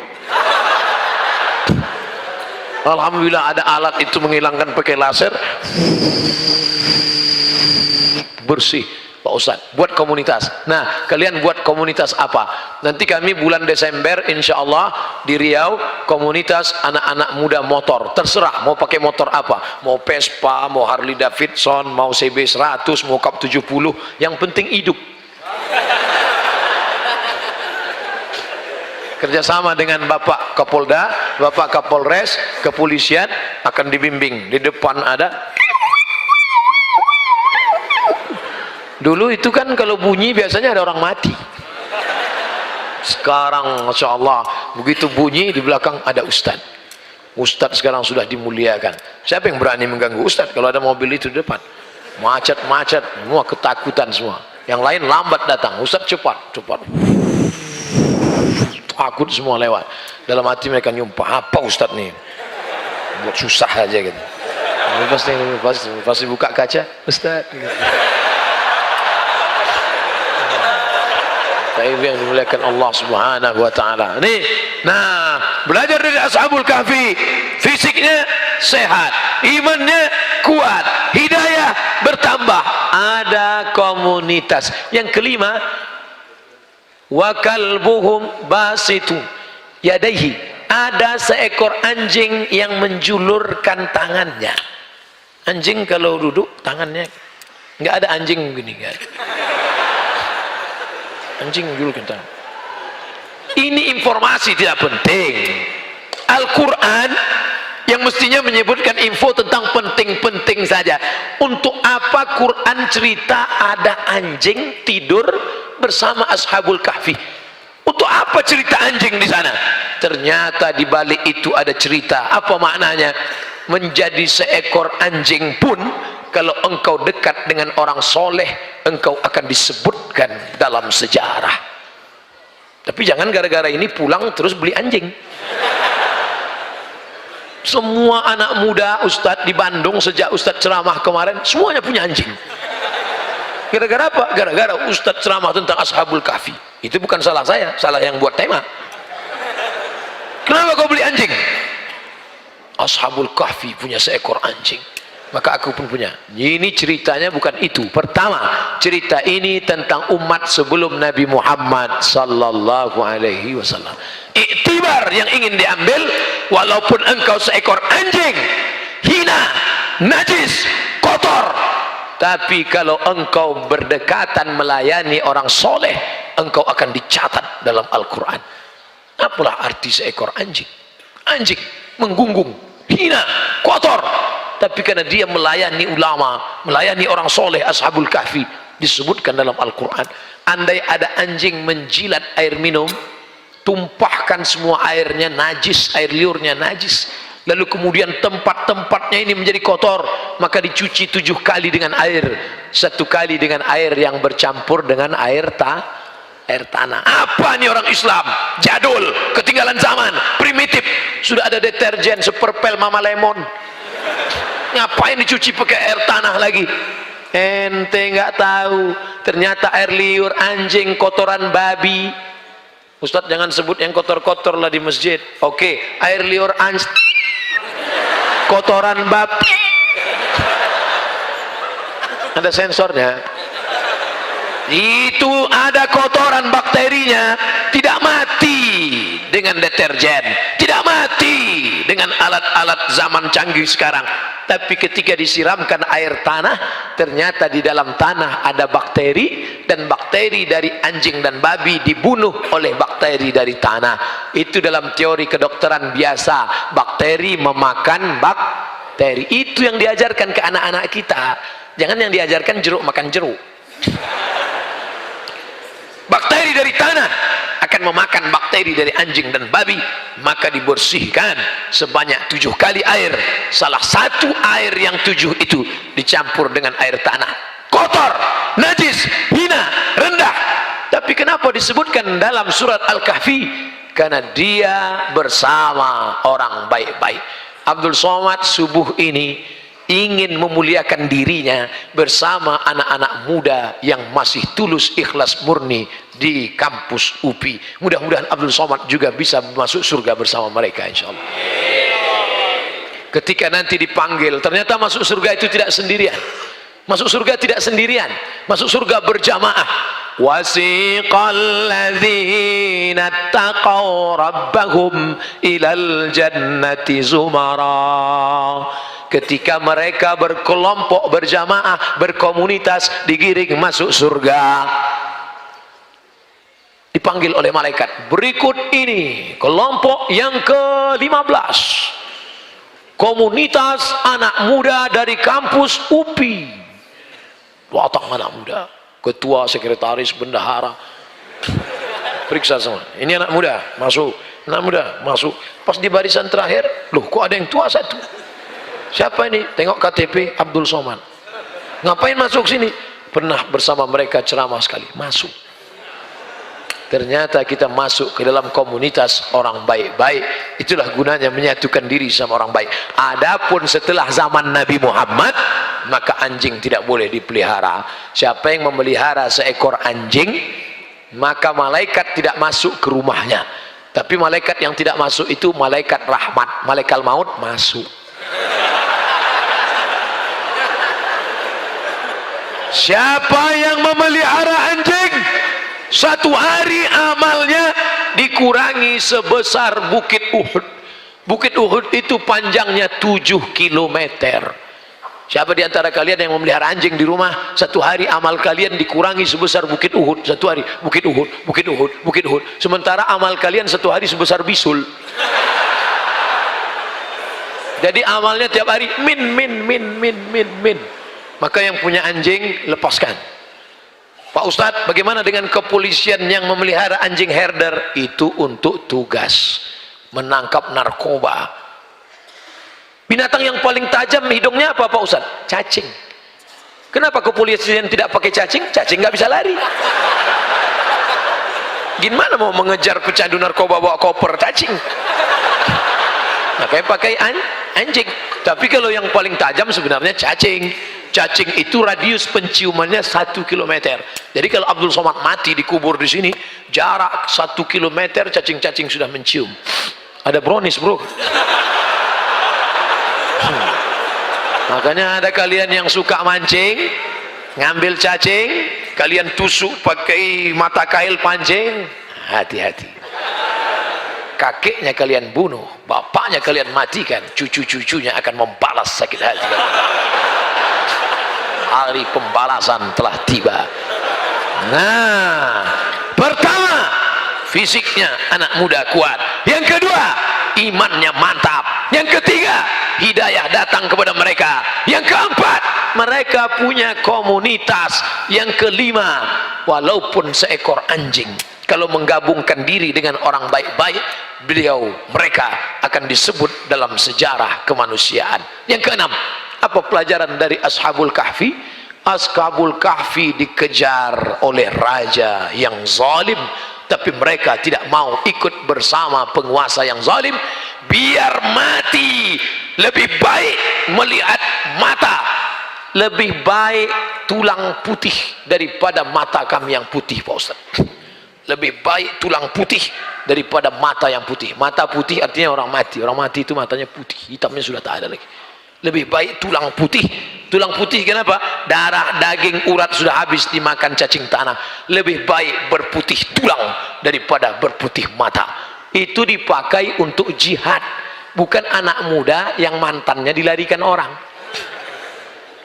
A: Alhamdulillah ada alat itu menghilangkan pakai laser, bersih Pak Ustadz. Buat komunitas. Nah, kalian buat komunitas apa? Nanti kami bulan Desember insya Allah di Riau, komunitas anak-anak muda motor. Terserah mau pakai motor apa, mau Vespa, mau Harley Davidson, mau CB100, mau Cup 70, yang penting hidup. Kerjasama dengan Bapak Kapolda, Bapak Kapolres, kepolisian akan dibimbing. Di depan ada. Dulu itu kan kalau bunyi biasanya ada orang mati. Sekarang Masya Allah, begitu bunyi di belakang ada Ustadz. Ustadz sekarang sudah dimuliakan. Siapa yang berani mengganggu Ustadz kalau ada mobil itu di depan? Macet-macet, semua ketakutan semua. Yang lain lambat datang, Ustadz cepat. Takut semua lewat. Dalam hati mereka nyumpah, apa Ustadz nih? Buat susah aja gitu. Pasti buka kaca, Ustadz. Gitu. Tapi yang dimuliakan Allah Subhanahu wa taala. Nih, nah, belajar dari Ashabul Kahfi, fisiknya sehat, imannya kuat, hidayah bertambah, ada komunitas. Yang kelima, wa kalbuhum basitu yadaihi, ada seekor anjing yang menjulurkan tangannya. Anjing kalau duduk tangannya, nggak ada anjing begini kan. Anjing menjulurkan tangan. Ini informasi tidak penting. Al-Quran yang mestinya menyebutkan info tentang penting-penting saja. Untuk apa Quran cerita ada anjing tidur bersama Ashabul Kahfi? Untuk apa cerita anjing di sana? Ternyata di balik itu ada cerita. Apa maknanya? Menjadi seekor anjing pun, kalau engkau dekat dengan orang soleh, engkau akan disebutkan dalam sejarah. Tapi jangan gara-gara ini pulang terus beli anjing. Semua anak muda Ustadz di Bandung sejak Ustadz ceramah kemarin, semuanya punya anjing. Gara-gara apa? Gara-gara Ustadz ceramah tentang Ashabul Kahfi. Itu bukan salah saya, salah yang buat tema. Kenapa kau beli anjing? Ashabul Kahfi punya seekor anjing, maka aku pun punya. Ini ceritanya bukan itu. Pertama, cerita ini tentang umat sebelum Nabi Muhammad sallallahu alaihi wasallam. Iktibar yang ingin diambil, walaupun engkau seekor anjing, hina, najis, kotor, tapi kalau engkau berdekatan melayani orang soleh, engkau akan dicatat dalam Al-Quran. Apalah arti seekor anjing? Anjing menggunggung, hina, kotor, tapi karena dia melayani ulama, melayani orang soleh, Ashabul Kahfi, disebutkan dalam Al-Quran. Andai ada anjing menjilat air minum, tumpahkan semua airnya najis, air liurnya najis, lalu kemudian tempat-tempatnya ini menjadi kotor, maka dicuci 7 kali dengan air, 1 kali dengan air yang bercampur dengan air tanah. Apa nih orang Islam? Jadul, ketinggalan zaman, primitif. Sudah ada deterjen Superpel Mama Lemon. Ngapain dicuci pakai air tanah lagi? Ente nggak tahu, ternyata air liur anjing, kotoran babi. Ustadz jangan sebut yang kotor-kotor lah di masjid. Oke, air liur anjing, kotoran babi. Ada sensornya. Itu ada kotoran, bakterinya tidak mati dengan deterjen, tidak mati dengan alat-alat zaman canggih sekarang, tapi ketika disiramkan air tanah, ternyata di dalam tanah ada bakteri, dan bakteri dari anjing dan babi dibunuh oleh bakteri dari tanah. Itu dalam teori kedokteran biasa, bakteri memakan bakteri. Itu yang diajarkan ke anak-anak kita. Jangan yang diajarkan jeruk makan jeruk. Bakteri dari tanah akan memakan bakteri dari anjing dan babi, maka dibersihkan sebanyak 7 kali air. Salah satu air yang 7 itu dicampur dengan air tanah, kotor, najis, hina, rendah. Tapi kenapa disebutkan dalam surat Al-Kahfi? Karena dia bersama orang baik-baik. Abdul Somad subuh ini ingin memuliakan dirinya bersama anak-anak muda yang masih tulus, ikhlas, murni di kampus UPI. Mudah-mudahan Abdul Somad juga bisa masuk surga bersama mereka, insya Allah. Ketika nanti dipanggil, ternyata masuk surga itu tidak sendirian. Masuk surga tidak sendirian, masuk surga berjamaah. Wasiqal ladzina taqaw rabbahum ilal jannati zumara. Ketika mereka berkelompok, berjamaah, berkomunitas, digiring masuk surga, dipanggil oleh malaikat. Berikut ini kelompok yang ke-15, komunitas anak muda dari kampus UPI. Watak anak muda, ketua, sekretaris, bendahara, periksa semua. Ini anak muda masuk, anak muda masuk. Pas di barisan terakhir, loh kok ada yang tua satu? Siapa ini? Tengok KTP, Abdul Somad. Ngapain masuk sini? Pernah bersama mereka ceramah sekali. Masuk. Ternyata kita masuk ke dalam komunitas orang baik-baik. Itulah gunanya menyatukan diri sama orang baik. Adapun setelah zaman Nabi Muhammad, maka anjing tidak boleh dipelihara. Siapa yang memelihara seekor anjing, maka malaikat tidak masuk ke rumahnya. Tapi malaikat yang tidak masuk itu malaikat rahmat, malaikat maut masuk. Siapa yang memelihara anjing, satu hari amalnya dikurangi sebesar Bukit Uhud. Bukit Uhud itu panjangnya 7 kilometer. Siapa di antara kalian yang memelihara anjing di rumah, satu hari amal kalian dikurangi sebesar Bukit Uhud. Satu hari Bukit Uhud, Bukit Uhud, Bukit Uhud. Sementara amal kalian satu hari sebesar bisul. Jadi amalnya tiap hari min. Maka yang punya anjing lepaskan. Pak Ustadz, bagaimana dengan kepolisian yang memelihara anjing herder? Itu untuk tugas menangkap narkoba. Binatang yang paling tajam hidungnya apa Pak Ustadz? Cacing. Kenapa kepolisian tidak pakai cacing? Cacing nggak bisa lari. Gimana mau mengejar pecandu narkoba bawa koper cacing? Makanya pakai anjing. Tapi kalau yang paling tajam sebenarnya cacing. Cacing itu radius penciumannya 1 kilometer. Jadi kalau Abdul Somad mati dikubur di sini, jarak 1 kilometer cacing-cacing sudah mencium. Ada brownies bro. Makanya ada kalian yang suka mancing, ngambil cacing, kalian tusuk pakai mata kail pancing, hati-hati. Kakeknya kalian bunuh, bapaknya kalian matikan, cucu-cucunya akan membalas sakit hati. Hari pembalasan telah tiba. Nah, pertama, fisiknya anak muda kuat. Yang kedua, imannya mantap. Yang ketiga, hidayah datang kepada mereka. Yang keempat, mereka punya komunitas. Yang kelima, walaupun seekor anjing, kalau menggabungkan diri dengan orang baik-baik, mereka akan disebut dalam sejarah kemanusiaan. Yang keenam, apa pelajaran dari Ashabul Kahfi? Ashabul Kahfi dikejar oleh raja yang zalim, tapi mereka tidak mau ikut bersama penguasa yang zalim. Biar mati, lebih baik melihat mata, lebih baik tulang putih daripada mata kami yang putih Pak Ustaz. Lebih baik tulang putih daripada mata yang putih. Mata putih artinya orang mati. Orang mati itu matanya putih, hitamnya sudah tak ada lagi. Lebih baik tulang putih. Tulang putih kenapa? Darah, daging, urat sudah habis dimakan cacing tanah. Lebih baik berputih tulang daripada berputih mata. Itu dipakai untuk jihad. bukan anak muda yang mantannya dilarikan orang.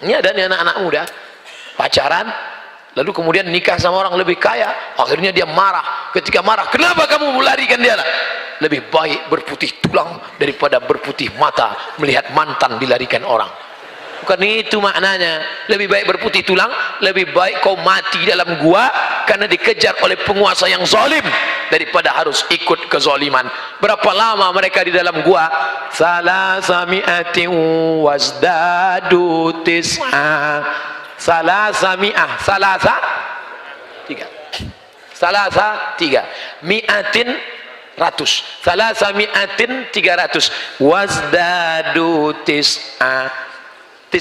A: Ini ada nih anak-anak muda pacaran, lalu kemudian nikah sama orang lebih kaya, akhirnya dia marah. Ketika marah, kenapa kamu melarikan dia? Lebih baik berputih tulang daripada berputih mata melihat mantan dilarikan orang. Bukan itu maknanya. Lebih baik berputih tulang, lebih baik kau mati dalam gua karena dikejar oleh penguasa yang zalim daripada harus ikut kezaliman. Berapa lama mereka di dalam gua? Salasami'atin wasdadu tis'a. Salasami'ah, tiga, mi'atin ratus, salasami'atin 300, wasdadu tis'a, 9,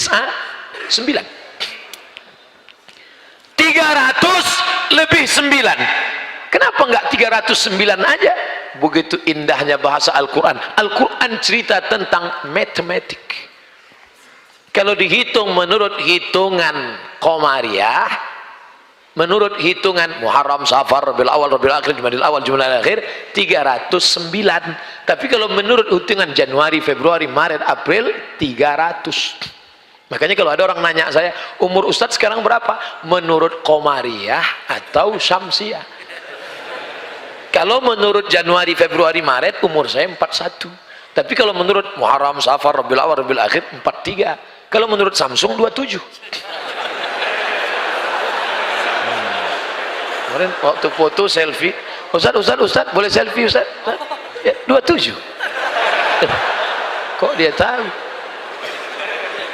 A: 300 lebih 9. Kenapa enggak 309 aja? Begitu indahnya bahasa Al-Quran. Al-Quran cerita tentang matematik. Kalau dihitung menurut hitungan Qamariyah, menurut hitungan Muharram, Safar, Rabiul Awal, Rabiul Akhir, Jumadil Awal, Jumadil Akhir, 309. Tapi kalau menurut hitungan Januari, Februari, Maret, April, 300. Makanya kalau ada orang nanya saya, umur Ustadz sekarang berapa? Menurut Qamariyah atau Syamsiyah? Kalau menurut Januari, Februari, Maret, umur saya 41. Tapi kalau menurut Muharram, Safar, Rabiul Awal, Rabiul Akhir, 43. Kalau menurut Samsung 27. Kemarin waktu foto selfie, Ustaz, boleh selfie Ustaz? Ya, 27. Kok dia tahu?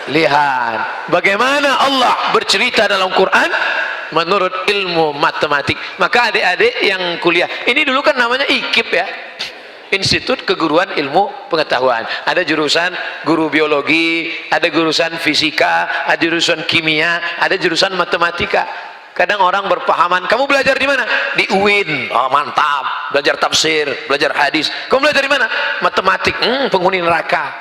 A: Lihat bagaimana Allah bercerita dalam Quran menurut ilmu matematik. Maka adik-adik yang kuliah, ini dulu kan namanya IKIP ya, Institut Keguruan Ilmu Pengetahuan. Ada jurusan guru biologi, ada jurusan fisika, ada jurusan kimia, ada jurusan matematika. Kadang orang berpahaman, kamu belajar di mana? Di UIN. Oh, mantap. Belajar tafsir, belajar hadis. Kamu belajar di mana? Matematik. Penghuni neraka.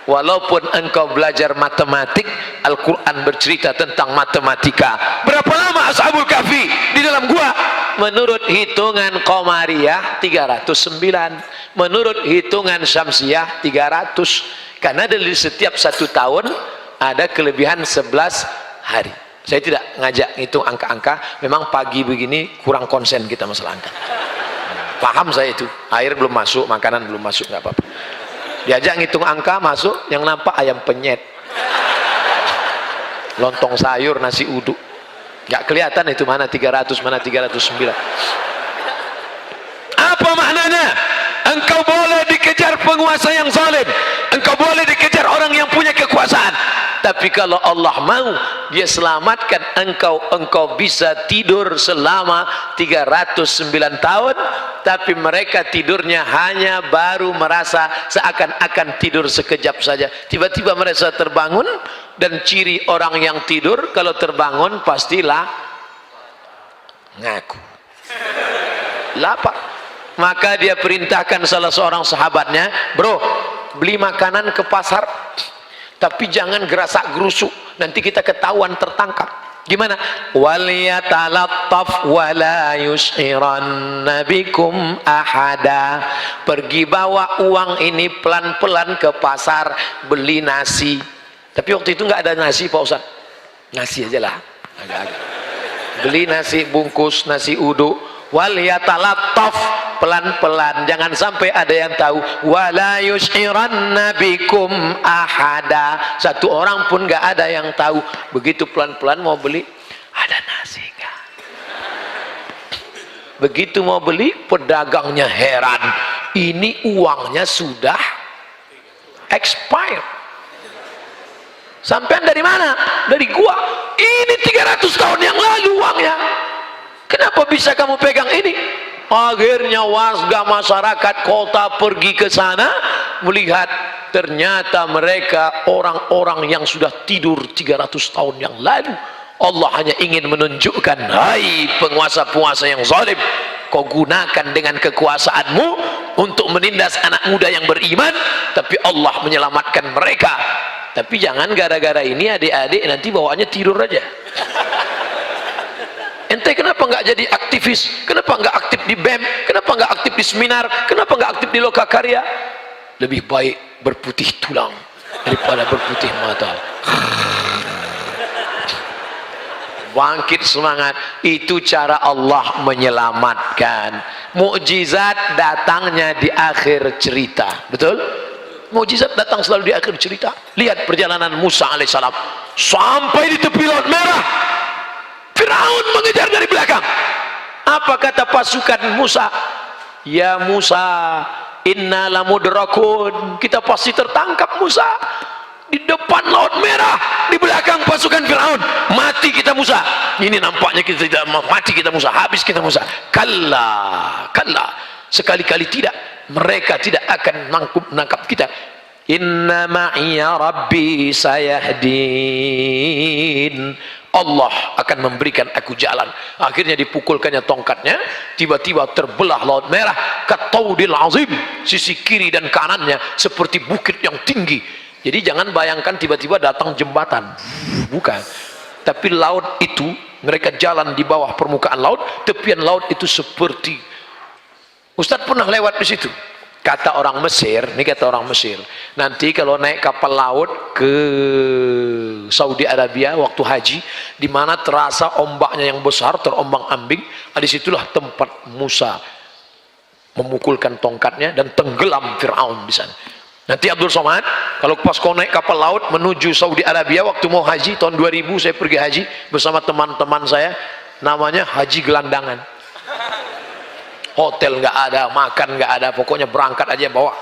A: Walaupun engkau belajar matematik, Al-Quran bercerita tentang matematika. Berapa lama Ashabul Kahfi di dalam gua? Menurut hitungan Qamariyah 309, menurut hitungan Syamsiyah 300. Karena dari setiap 1 tahun ada kelebihan 11 hari. Saya tidak ngajak ngitung angka-angka, memang pagi begini kurang konsen kita masalah angka. Paham saya itu, air belum masuk, makanan belum masuk, nggak apa-apa. Diajak ngitung angka masuk, yang nampak ayam penyet, lontong sayur, nasi uduk, nggak kelihatan itu mana 300 mana 309. Apa maknanya? Engkau boleh dikejar penguasa yang zalim, engkau boleh dikejar orang yang punya kekuasaan, tapi kalau Allah mau dia selamatkan engkau bisa tidur selama 309 tahun, tapi mereka tidurnya hanya baru merasa seakan-akan tidur sekejap saja, tiba-tiba mereka terbangun. Dan ciri orang yang tidur kalau terbangun pastilah ngaku lapar. Maka dia perintahkan salah seorang sahabatnya, bro, beli makanan ke pasar, tapi jangan gerasak gerusuk, nanti kita ketahuan tertangkap. Gimana? Waliyatalattaf wala yus'iranna bikum ahada. Pergi bawa uang ini pelan-pelan ke pasar, beli nasi. Tapi waktu itu nggak ada nasi Pak Ustaz, nasi aja lah, agak-agak. Beli nasi bungkus, nasi uduk. Waliyatalattaf, pelan-pelan, jangan sampai ada yang tahu. Wala yus'iranna bikum ahada, satu orang pun nggak ada yang tahu. Begitu pelan-pelan mau beli, ada nasi nggak? Begitu mau beli, pedagangnya heran, ini uangnya sudah expired. Sampean dari mana? Dari gua. Ini 300 tahun yang lalu uangnya. Kenapa bisa kamu pegang ini? Akhirnya warga masyarakat kota pergi ke sana melihat, ternyata mereka orang-orang yang sudah tidur 300 tahun yang lalu. Allah hanya ingin menunjukkan, hai penguasa-penguasa yang zalim, kau gunakan dengan kekuasaanmu untuk menindas anak muda yang beriman, tapi Allah menyelamatkan mereka. Tapi jangan gara-gara ini adik-adik nanti bawaannya tidur aja. Ente kenapa nggak jadi aktivis? Kenapa nggak aktif di BEM? Kenapa nggak aktif di seminar, kenapa nggak aktif di Lokakarya? Lebih baik berputih tulang daripada berputih mata. Bangkit semangat. Itu cara Allah menyelamatkan. Mukjizat datangnya di akhir cerita. Betul? Mukjizat datang selalu di akhir cerita. Lihat perjalanan Musa alaihissalam sampai di tepi laut merah. Firaun mengejar dari belakang. Apa kata pasukan Musa? Ya Musa, inna lamudrakun. Kita pasti tertangkap Musa. Di depan laut merah, di belakang pasukan Firaun. Mati kita Musa. Ini nampaknya kita tidak mati kita Musa, habis kita Musa. Kalla, kalla. Sekali-kali tidak. Mereka tidak akan menangkap kita. Inna ma'iya rabbi sayahdin. Allah akan memberikan aku jalan. Akhirnya dipukulkannya tongkatnya, tiba-tiba terbelah laut merah. Kataudil azim. Sisi kiri dan kanannya seperti bukit yang tinggi. Jadi jangan bayangkan tiba-tiba datang jembatan, bukan. Tapi laut itu, mereka jalan di bawah permukaan laut, tepian laut itu seperti, Ustadz pernah lewat di situ. Kata orang Mesir, ini kata orang Mesir, nanti kalau naik kapal laut ke Saudi Arabia waktu haji, di mana terasa ombaknya yang besar, terombang-ambing, disitulah tempat Musa memukulkan tongkatnya dan tenggelam Fir'aun di sana. Nanti Abdul Somad, kalau pas kau naik kapal laut menuju Saudi Arabia waktu mau haji tahun 2000, saya pergi haji bersama teman-teman saya, namanya haji gelandangan. Hotel nggak ada, makan nggak ada, pokoknya berangkat aja bawa.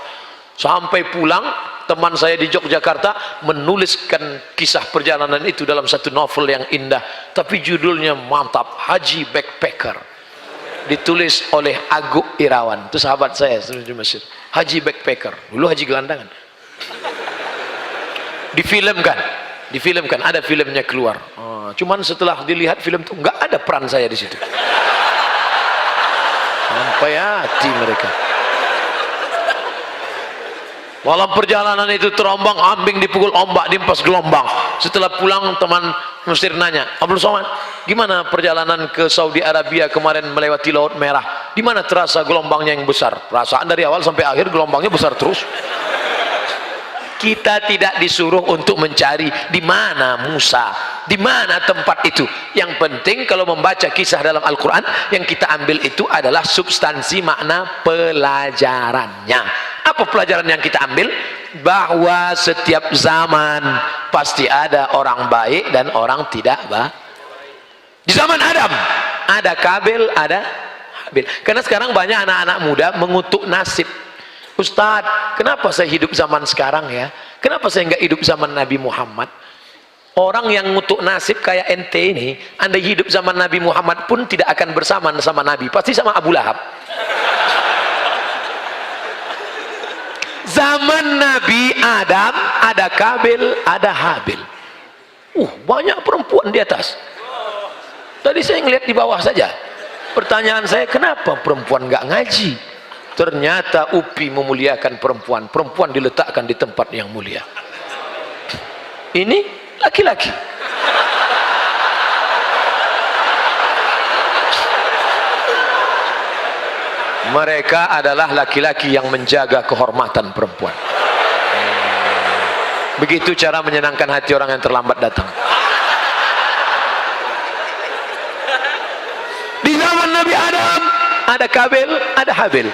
A: Sampai pulang, teman saya di Yogyakarta menuliskan kisah perjalanan itu dalam satu novel yang indah, tapi judulnya mantap, Haji Backpacker. Ditulis oleh Aguk Irawan, itu sahabat saya di Mesir. Haji Backpacker, dulu haji gelandangan. Difilmkan, ada filmnya keluar. Cuman setelah dilihat film itu nggak ada peran saya di situ. Sampai hati mereka. Walau perjalanan itu terombang ambing, dipukul ombak, diempas gelombang. Setelah pulang teman Mesir nanya, Abdul Somad, gimana perjalanan ke Saudi Arabia kemarin melewati Laut Merah? Di mana terasa gelombangnya yang besar? Perasaan dari awal sampai akhir gelombangnya besar terus. Kita tidak disuruh untuk mencari di mana Musa, di mana tempat itu. Yang penting kalau membaca kisah dalam Al-Quran, yang kita ambil itu adalah substansi makna pelajarannya. Apa pelajaran yang kita ambil? Bahwa setiap zaman pasti ada orang baik dan orang tidak baik. Di zaman Adam ada Kabil, ada Habil. Karena sekarang banyak anak-anak muda mengutuk nasib. Ustadz, kenapa saya hidup zaman sekarang ya? Kenapa saya nggak hidup zaman Nabi Muhammad? Orang yang ngutuk nasib kayak ente ini, anda hidup zaman Nabi Muhammad pun tidak akan bersama sama Nabi, pasti sama Abu Lahab. Zaman Nabi Adam ada Kabil, ada Habil. Banyak perempuan di atas. Tadi saya ngeliat di bawah saja. Pertanyaan saya, kenapa perempuan nggak ngaji? Ternyata UPI memuliakan perempuan. Perempuan diletakkan di tempat yang mulia. Ini laki-laki. Mereka adalah laki-laki yang menjaga kehormatan perempuan. Begitu cara menyenangkan hati orang yang terlambat datang. Di zaman Nabi Adam ada Kabil, ada Habil.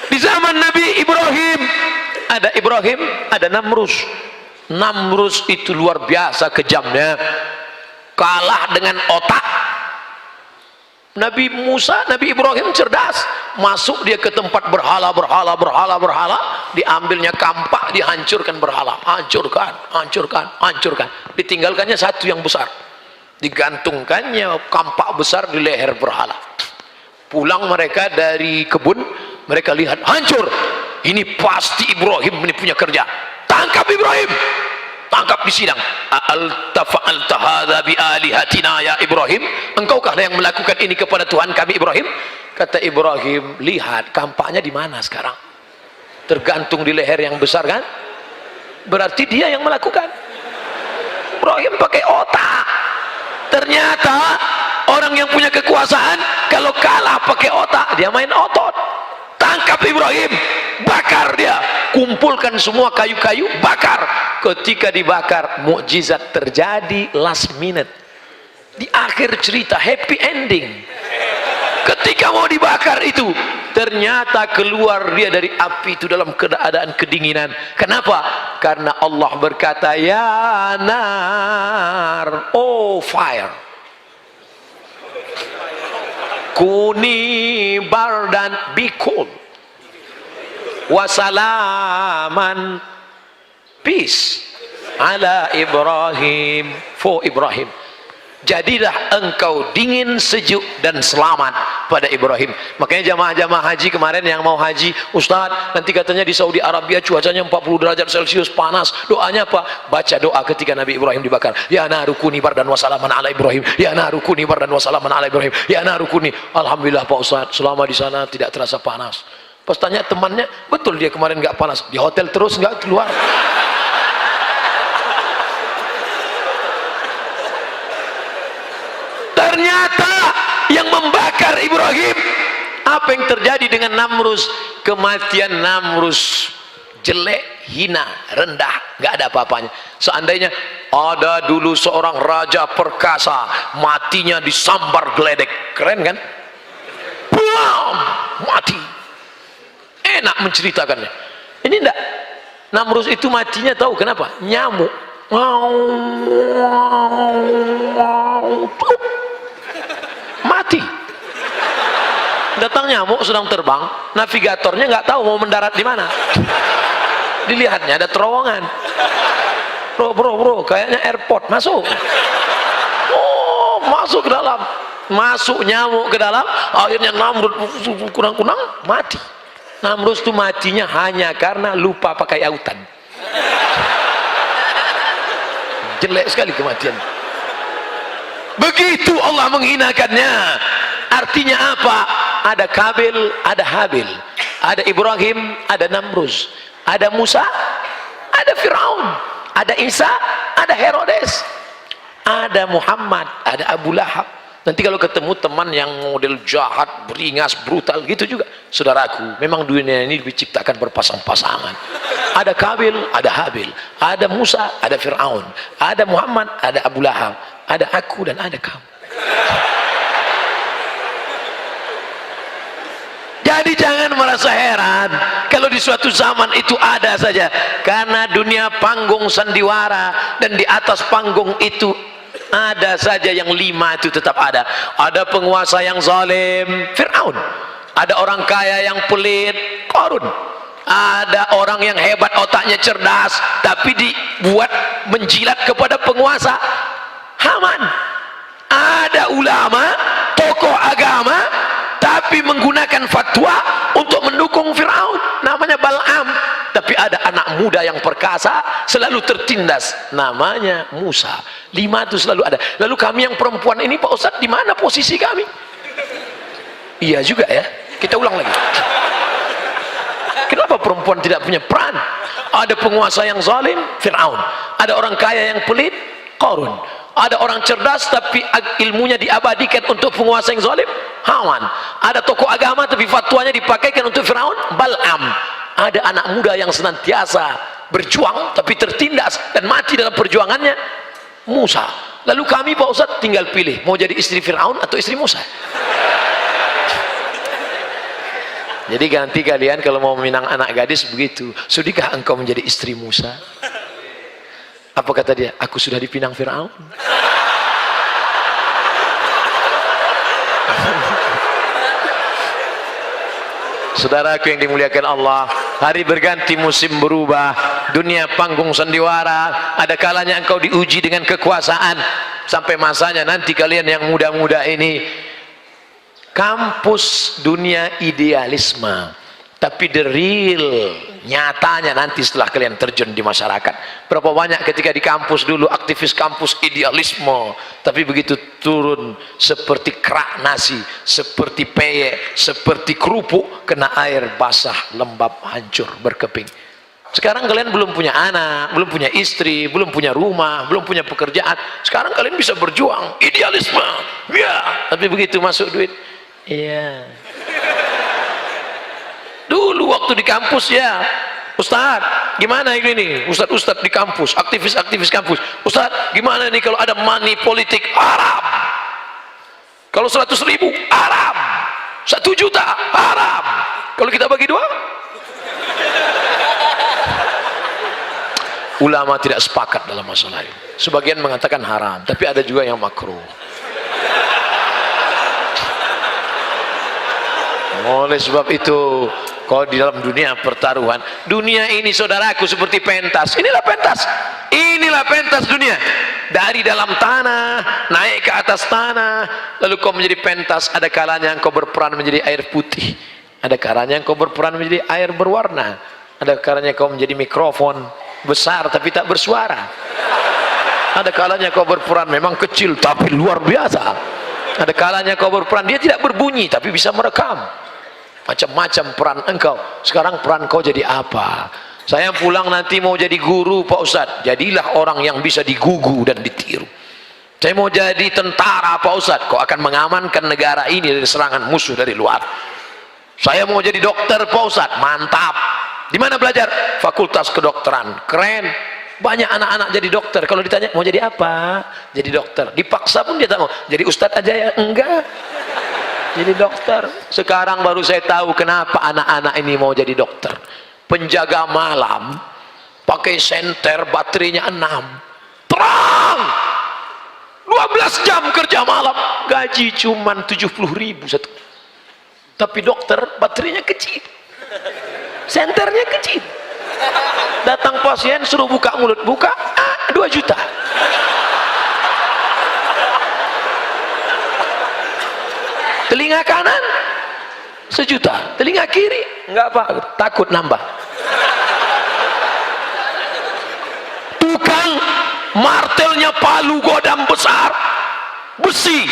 A: Di zaman Nabi Ibrahim, ada Namrus. Namrus itu luar biasa kejamnya, kalah dengan otak. Nabi Musa, Nabi Ibrahim cerdas, masuk dia ke tempat berhala, diambilnya kampak, dihancurkan berhala, hancurkan, ditinggalkannya satu yang besar, digantungkannya kampak besar di leher berhala. Pulang mereka dari kebun, mereka lihat hancur. Ini pasti Ibrahim ini punya kerja. Tangkap Ibrahim, tangkap di sidang. Fa'alta hadza bi alihatina ya Ibrahim, engkaukah yang melakukan ini kepada Tuhan kami Ibrahim? Kata Ibrahim, lihat kampaknya di mana sekarang, tergantung di leher yang besar kan, berarti dia yang melakukan. Ibrahim pakai otak. Ternyata orang yang punya kekuasaan kalau kalah pakai otak, dia main otot. Tangkap bantu Ibrahim, bakar dia, kumpulkan semua kayu-kayu, bakar. Ketika dibakar, mukjizat terjadi last minute, di akhir cerita, happy ending. Ketika mau dibakar itu, ternyata keluar dia dari api itu dalam keadaan kedinginan. Kenapa? Karena Allah berkata, ya nar, oh fire, kuni bardan, be cool, wasalaman, peace, ala Ibrahim, for Ibrahim. Jadilah engkau dingin, sejuk, dan selamat pada Ibrahim. Makanya jamaah-jamaah haji kemarin yang mau haji, Ustadz, nanti katanya di Saudi Arabia cuacanya 40 derajat Celcius, panas. Doanya apa? Baca doa ketika Nabi Ibrahim dibakar. Ya narukuni bardan wasalaman ala Ibrahim. Ya narukuni bardan wasalaman ala Ibrahim. Ya narukuni. Alhamdulillah Pak Ustadz, selama di sana tidak terasa panas. Pas tanya temannya, betul dia kemarin nggak panas. Di hotel terus nggak keluar. Ternyata yang membakar Ibrahim, apa yang terjadi dengan Namrus? Kematian Namrus jelek, hina, rendah, nggak ada apa-apanya. Seandainya ada dulu seorang raja perkasa, matinya disambar geledek, keren kan? Bam, mati. Enak menceritakannya. Ini enggak. Namrus itu matinya tahu kenapa? Nyamuk. Mati. Datang nyamuk sedang terbang, navigatornya nggak tahu mau mendarat di mana. Dilihatnya ada terowongan. Bro, kayaknya airport, masuk. Oh, masuk ke dalam. Masuk nyamuk ke dalam, akhirnya Namrud kunang-kunang mati. Namrud itu matinya hanya karena lupa pakai autan. Jelek sekali kematian. Begitu Allah menghinakannya. Artinya apa? Ada Kabil, ada Habil, ada Ibrahim, ada Namrus, ada Musa, ada Firaun, ada Isa, ada Herodes, ada Muhammad, ada Abu Lahab. Nanti kalau ketemu teman yang model jahat, beringas, brutal gitu juga, saudaraku, memang dunia ini diciptakan berpasang-pasangan. Ada Kabil, ada Habil, ada Musa, ada Firaun, ada Muhammad, ada Abu Lahab, ada aku dan ada kamu. Jadi jangan merasa heran kalau di suatu zaman itu ada saja, karena dunia panggung sandiwara, dan di atas panggung itu ada saja yang 5 itu tetap ada. Ada penguasa yang zalim, Firaun. Ada orang kaya yang pelit, Qarun. Ada orang yang hebat, otaknya cerdas, tapi dibuat menjilat kepada penguasa, Haman. Ada ulama, tokoh agama, tapi menggunakan fatwa untuk mendukung Firaun, namanya Bal'am. Tapi ada anak muda yang perkasa, selalu tertindas, namanya Musa. 5 itu selalu ada. Lalu kami yang perempuan ini, Pak Ustadz, di mana posisi kami? Iya juga ya, kita ulang lagi. Kenapa perempuan tidak punya peran? Ada penguasa yang zalim, Firaun. Ada orang kaya yang pelit, Qarun. Ada orang cerdas tapi ilmunya diabadikan untuk penguasa yang zalim, Haman. Ada tokoh agama tapi fatwanya dipakaikan untuk Firaun, Bal'am. Ada anak muda yang senantiasa berjuang tapi tertindas dan mati dalam perjuangannya, Musa. Lalu kami, Pak Ustadz, tinggal pilih mau jadi istri Firaun atau istri Musa. Jadi ganti kalian kalau mau meminang anak gadis begitu, sudikah engkau menjadi istri Musa? Apa kata dia? Aku sudah dipinang Firaun. Saudaraku yang dimuliakan Allah, hari berganti, musim berubah, dunia panggung sandiwara. Ada kalanya engkau diuji dengan kekuasaan, sampai masanya nanti kalian yang muda-muda ini, kampus dunia idealisme, tapi the real nyatanya nanti setelah kalian terjun di masyarakat. Berapa banyak ketika di kampus dulu aktivis kampus idealisme, tapi begitu turun seperti kerak nasi, seperti peyek, seperti kerupuk kena air basah, lembab, hancur, berkeping. Sekarang kalian belum punya anak, belum punya istri, belum punya rumah, belum punya pekerjaan. Sekarang kalian bisa berjuang idealisme, ya. Tapi begitu masuk duit, iya. Dulu waktu di kampus ya, Ustaz, gimana ini? Ustaz di kampus, aktivis kampus. Ustaz, gimana nih kalau ada money politik? Haram. Kalau 100.000 haram. 1 juta haram. Kalau kita bagi 2, ulama tidak sepakat dalam masalah ini. Sebagian mengatakan haram, tapi ada juga yang makruh. Oleh sebab itu, kalau di dalam dunia pertaruhan, dunia ini saudaraku seperti pentas. Inilah pentas dunia. Dari dalam tanah naik ke atas tanah, lalu kau menjadi pentas. Ada kalanya engkau berperan menjadi air putih, ada kalanya engkau berperan menjadi air berwarna, ada kalanya kau menjadi mikrofon besar tapi tak bersuara, ada kalanya kau berperan memang kecil tapi luar biasa, ada kalanya kau berperan dia tidak berbunyi tapi bisa merekam. Macam-macam peran engkau. Sekarang peran kau jadi apa? Saya pulang nanti mau jadi guru Pak Ustadz. Jadilah orang yang bisa digugu dan ditiru. Saya mau jadi tentara Pak Ustadz. Kau akan mengamankan negara ini dari serangan musuh dari luar. Saya mau jadi dokter Pak Ustadz. Mantap. Di mana belajar? Fakultas Kedokteran. Keren. Banyak anak-anak jadi dokter. Kalau ditanya mau jadi apa? Jadi dokter. Dipaksa pun dia tak mau. Jadi Ustadz aja ya? Enggak. Jadi dokter. Sekarang baru saya tahu kenapa anak-anak ini mau jadi dokter. Penjaga malam, pakai senter, baterainya 6, terang, 12 jam kerja malam, gaji cuman 70.000 satu. Tapi dokter baterainya kecil, senternya kecil. Datang pasien suruh buka mulut, buka 2 juta. Telinga kanan 1 juta, telinga kiri enggak apa, takut nambah. Tukang martelnya palu godam besar, besi,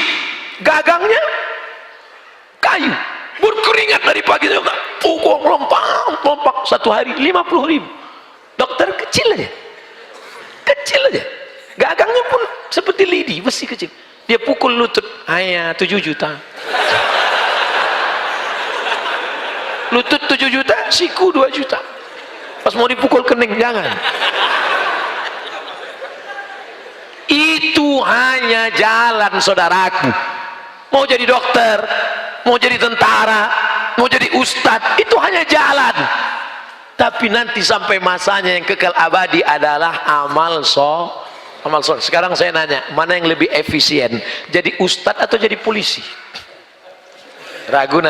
A: gagangnya kayu, berkeringat dari pagi sampai pukul lompat 1 hari 50.000. Dokter kecil aja, gagangnya pun seperti lidi, besi kecil. Dia pukul lutut, 7 juta. Lutut 7 juta, siku 2 juta. Pas mau dipukul kening, jangan. Itu hanya jalan saudaraku. Mau jadi dokter, mau jadi tentara, mau jadi ustadz, itu hanya jalan. Tapi nanti sampai masanya yang kekal abadi adalah amal soleh. Sekarang saya nanya, mana yang lebih efisien? Jadi ustadz atau jadi polisi? Ragu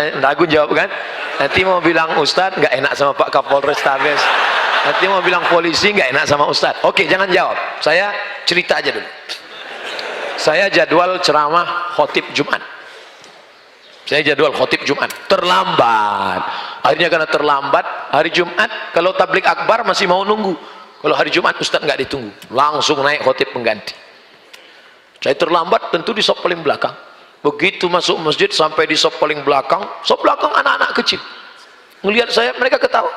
A: jawab kan? Nanti mau bilang ustadz nggak enak sama Pak Kapolres Tabes, nanti mau bilang polisi nggak enak sama ustadz. Oke, jangan jawab, saya cerita aja dulu. Saya jadwal ceramah khotib Jumat, terlambat. Akhirnya karena terlambat, hari Jumat kalau tablik akbar masih mau nunggu, kalau hari Jumat ustadz nggak ditunggu, langsung naik khotib pengganti. Saya terlambat, tentu di sop paling belakang. Begitu masuk masjid sampai di sop paling belakang, anak-anak kecil ngelihat saya, mereka ketawa.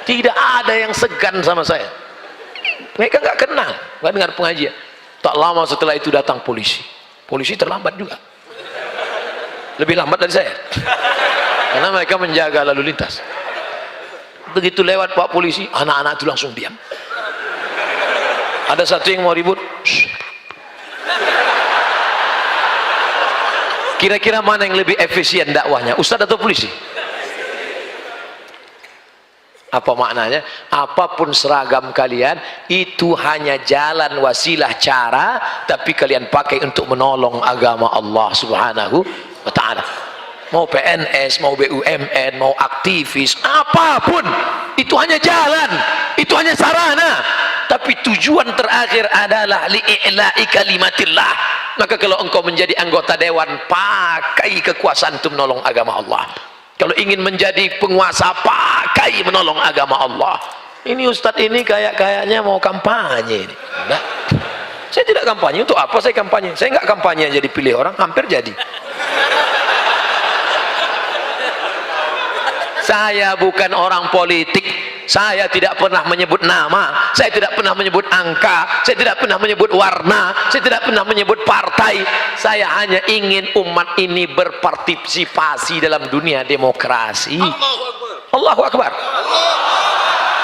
A: Tidak ada yang segan sama saya. Mereka nggak kenal, nggak dengar pengajian. Tak lama setelah itu datang polisi. Polisi terlambat juga, lebih lambat dari saya, karena mereka menjaga lalu lintas. Begitu lewat Pak Polisi, anak-anak itu langsung diam. Ada satu yang mau ribut. Kira-kira mana yang lebih efisien dakwahnya, ustadz atau polisi? Apa maknanya? Apapun seragam kalian, itu hanya jalan, wasilah, cara, tapi kalian pakai untuk menolong agama Allah Subhanahu wa ta'ala. Mau PNS, mau BUMN, mau aktivis, apapun, itu hanya jalan, itu hanya sarana. Tapi tujuan terakhir adalah li'i'la'i kalimatillah. Maka kalau engkau menjadi anggota dewan, pakai kekuasaan untuk menolong agama Allah. Kalau ingin menjadi penguasa, pakai menolong agama Allah. Ini ustadz ini kayaknya mau kampanye ini. Enggak. Saya tidak kampanye. Untuk apa saya kampanye? Saya enggak kampanye jadi pilih orang, hampir jadi. Saya bukan orang politik, Saya tidak pernah menyebut nama, saya tidak pernah menyebut angka, saya tidak pernah menyebut warna, saya tidak pernah menyebut partai. Saya hanya ingin umat ini berpartisipasi dalam dunia demokrasi. Allahu Akbar.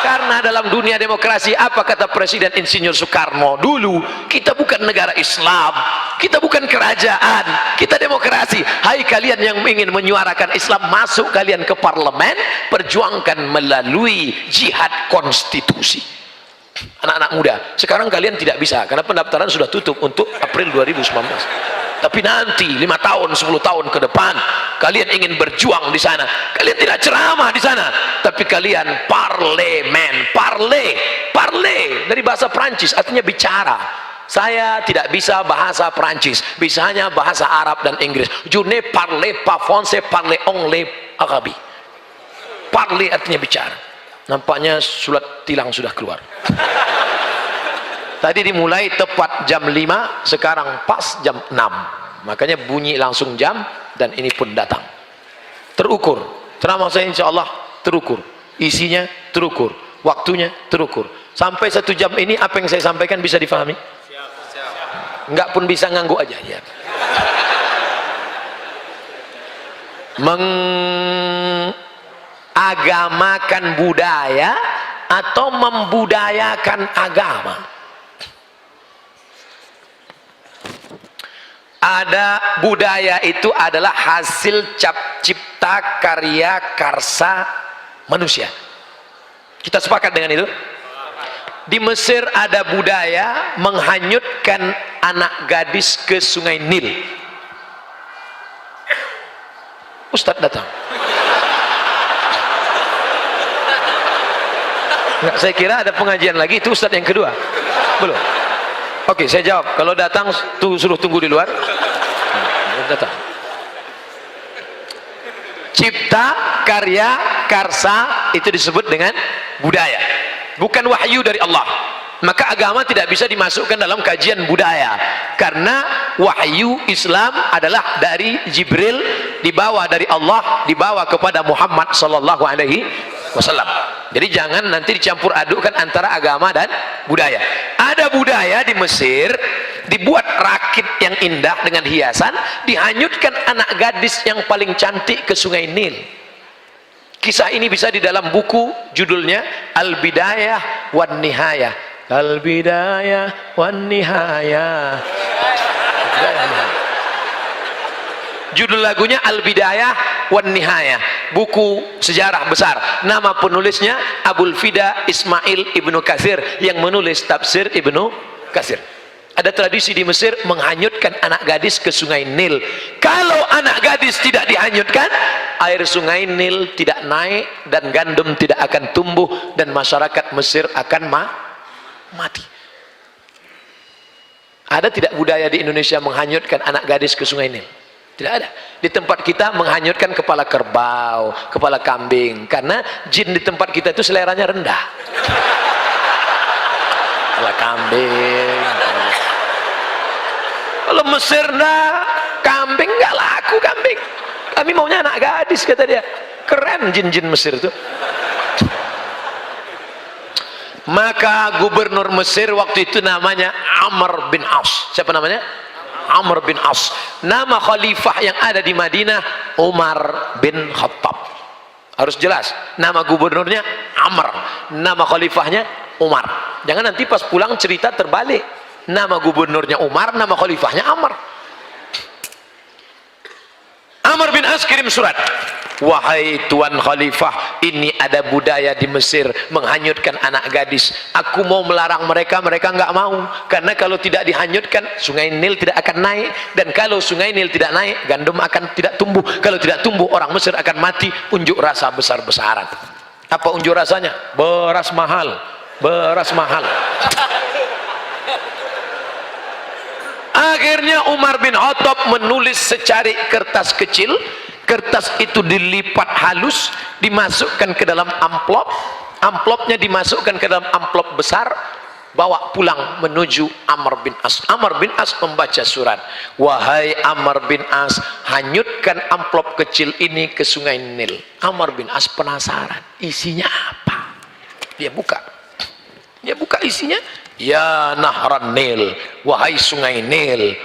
A: Karena dalam dunia demokrasi, apa kata Presiden Insinyur Soekarno dulu, kita bukan negara Islam, kita bukan kerajaan, kita demokrasi. Hai kalian yang ingin menyuarakan Islam, masuk kalian ke parlemen, perjuangkan melalui jihad konstitusi. Anak-anak muda, sekarang kalian tidak bisa karena pendaftaran sudah tutup untuk April 2019. Tapi nanti 5 tahun, 10 tahun ke depan, kalian ingin berjuang di sana. Kalian tidak ceramah di sana, tapi kalian parlemen. Parle dari bahasa Prancis artinya bicara. Saya tidak bisa bahasa Prancis, bisanya bahasa Arab dan Inggris. Je ne parle pas français, parle anglais arabe. Parle artinya bicara. Nampaknya surat tilang sudah keluar. Tadi dimulai tepat jam 5, sekarang pas jam 6. Makanya bunyi langsung jam, dan ini pun datang. Terukur. Ceramah saya insya Allah terukur. Isinya terukur. Waktunya terukur. Sampai 1 jam ini apa yang saya sampaikan bisa difahami? Enggak pun bisa ngangguk aja. Ya. Mengagamakan budaya atau membudayakan agama. Ada budaya itu adalah hasil cipta karya karsa manusia. Kita sepakat dengan itu? Di Mesir ada budaya menghanyutkan anak gadis ke sungai Nil. Ustadz datang. Nggak, saya kira ada pengajian lagi, itu Ustadz yang kedua. Belum. Oke, saya jawab. Kalau datang, suruh tunggu di luar. Datang. Cipta, karya, karsa itu disebut dengan budaya. Bukan wahyu dari Allah. Maka agama tidak bisa dimasukkan dalam kajian budaya. Karena wahyu Islam adalah dari Jibril, dibawa dari Allah, dibawa kepada Muhammad sallallahu alaihi wasallam. Jadi jangan nanti dicampur adukkan antara agama dan budaya. Ada budaya di Mesir, dibuat rakit yang indah dengan hiasan, dihanyutkan anak gadis yang paling cantik ke sungai Nil. Kisah ini bisa di dalam buku, judulnya Al-Bidayah wan Nihayah. Al-Bidayah wan Nihayah. Judul lagunya Al-Bidayah wan Nihayah, buku sejarah besar. Nama penulisnya Abul Fida Ismail Ibnu Katsir yang menulis tafsir Ibnu Katsir. Ada tradisi di Mesir menghanyutkan anak gadis ke sungai Nil. Kalau anak gadis tidak dihanyutkan, air sungai Nil tidak naik dan gandum tidak akan tumbuh dan masyarakat Mesir akan mati. Ada tidak budaya di Indonesia menghanyutkan anak gadis ke sungai Nil? Tidak ada. Di tempat kita menghanyutkan kepala kerbau, kepala kambing, karena jin di tempat kita itu seleranya rendah. Kepala kambing. Kalau Mesir kambing nggak laku kambing. Kami maunya anak gadis, kata dia. Keren jin-jin Mesir itu. Maka gubernur Mesir waktu itu namanya Amr bin As. Siapa namanya? Amr bin As. Nama khalifah yang ada di Madinah Umar bin Khattab. Harus jelas, nama gubernurnya Amr, nama khalifahnya Umar. Jangan nanti pas pulang cerita terbalik. Nama gubernurnya Umar, nama khalifahnya Amr. Amr bin As kirim surat. Wahai Tuan Khalifah, ini ada budaya di Mesir menghanyutkan anak gadis. Aku mau melarang mereka, mereka nggak mau. Karena kalau tidak dihanyutkan, sungai Nil tidak akan naik. Dan kalau sungai Nil tidak naik, gandum akan tidak tumbuh. Kalau tidak tumbuh, orang Mesir akan mati. Unjuk rasa besar-besaran. Apa unjuk rasanya? Beras mahal. Beras mahal. Akhirnya Umar bin Khattab menulis secarik kertas kecil. Kertas itu dilipat halus, dimasukkan ke dalam amplop. Amplopnya dimasukkan ke dalam amplop besar, bawa pulang menuju Amr bin As. Amr bin As membaca surat. Wahai Amr bin As, hanyutkan amplop kecil ini ke sungai Nil. Amr bin As penasaran, isinya apa? Dia buka. Dia buka isinya, ya Nahran Nil, wahai sungai Nil,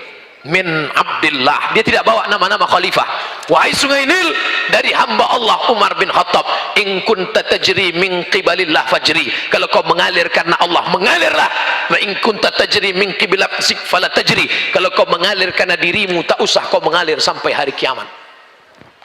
A: min Abdillah. Dia tidak bawa nama-nama khalifah. Wahai sungai Nil, dari hamba Allah Umar bin Khattab, in kunta tajri min qibalillah fajri. Kalau kau mengalir karena Allah, mengalirlah. Wa in kunta tajri min qibalak fala tajri. Kalau kau mengalir karena dirimu, tak usah kau mengalir sampai hari kiamat.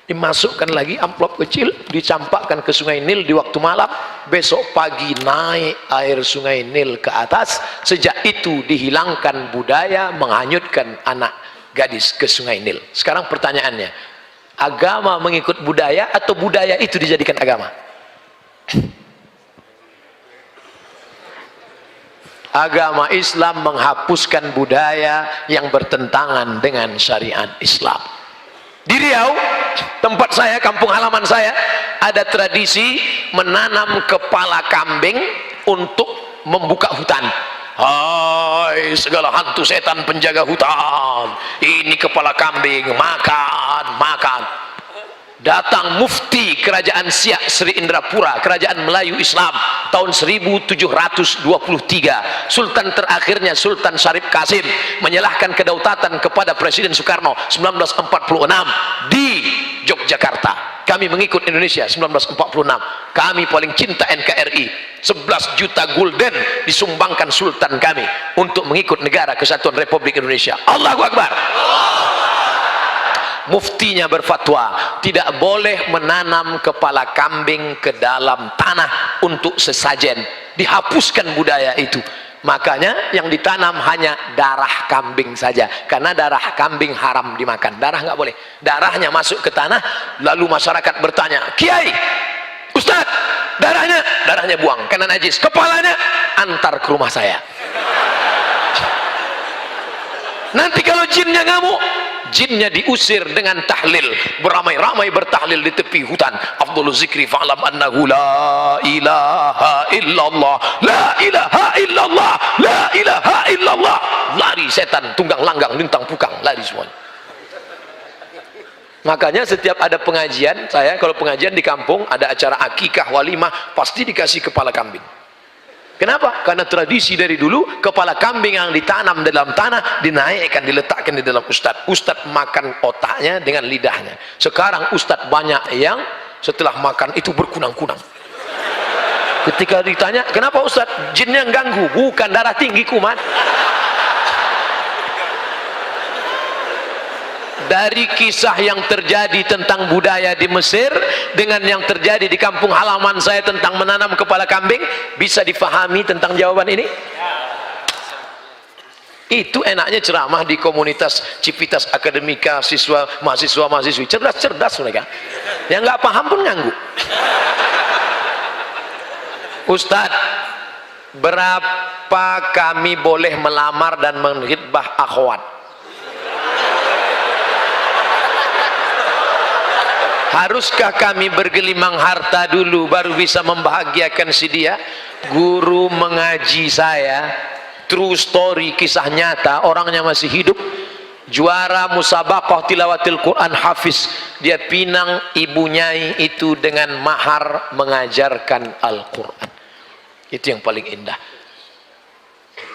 A: Dimasukkan lagi amplop kecil, dicampakkan ke sungai Nil di waktu malam. Besok pagi naik air sungai Nil ke atas. Sejak itu dihilangkan budaya menghanyutkan anak gadis ke sungai Nil. Sekarang pertanyaannya, agama mengikut budaya atau budaya itu dijadikan agama? Agama Islam menghapuskan budaya yang bertentangan dengan syariat Islam. Di Riau, tempat saya, kampung halaman saya, ada tradisi menanam kepala kambing untuk membuka hutan. Hai segala hantu setan penjaga hutan, ini kepala kambing, makan, makan. Datang mufti kerajaan Siak Sri Indrapura, kerajaan Melayu Islam, tahun 1723. Sultan terakhirnya Sultan Syarif Kasim menyerahkan kedaulatan kepada Presiden Soekarno 1946 di Yogyakarta. Kami mengikut Indonesia 1946. Kami paling cinta NKRI. 11 juta gulden disumbangkan Sultan kami untuk mengikut negara kesatuan Republik Indonesia. Allahu Akbar. Muftinya berfatwa tidak boleh menanam kepala kambing ke dalam tanah untuk sesajen. Dihapuskan budaya itu. Makanya yang ditanam hanya darah kambing saja, karena darah kambing haram dimakan. Darah nggak boleh. Darahnya masuk ke tanah, lalu masyarakat bertanya, Kiai, Ustadz, darahnya buang karena najis. Kepalanya antar ke rumah saya. Nanti kalau jinnya ngamuk, jinnya diusir dengan tahlil, beramai-ramai bertahlil di tepi hutan. Afdhalul zikri fa'lam annahu la ilaha illallah, la ilaha illallah, la ilaha illallah. Lari setan, tunggang langgang, lintang pukang, lari semuanya. Makanya setiap ada pengajian, saya kalau pengajian di kampung ada acara akikah, walimah, pasti dikasih kepala kambing. Kenapa? Karena tradisi dari dulu kepala kambing yang ditanam dalam tanah dinaikkan, diletakkan di dalam ustadz. Ustadz makan otaknya dengan lidahnya. Sekarang ustadz banyak yang setelah makan itu berkunang-kunang. Ketika ditanya, kenapa ustadz? Jinnya ganggu. Bukan, darah tinggi kumat. Dari kisah yang terjadi tentang budaya di Mesir dengan yang terjadi di kampung halaman saya tentang menanam kepala kambing, bisa difahami tentang jawaban ini? Itu enaknya ceramah di komunitas Civitas Akademika, siswa, mahasiswa-mahasiswi cerdas-cerdas mereka. Yang nggak paham pun nganggu. Ustadz, berapa kami boleh melamar dan menghitbah akhwat? Haruskah kami bergelimang harta dulu baru bisa membahagiakan si dia? Guru mengaji saya, true story, kisah nyata, orangnya masih hidup, juara musabaqah tilawatil Quran, hafiz. Dia pinang ibu nyai itu dengan mahar mengajarkan Al-Quran. Itu yang paling indah.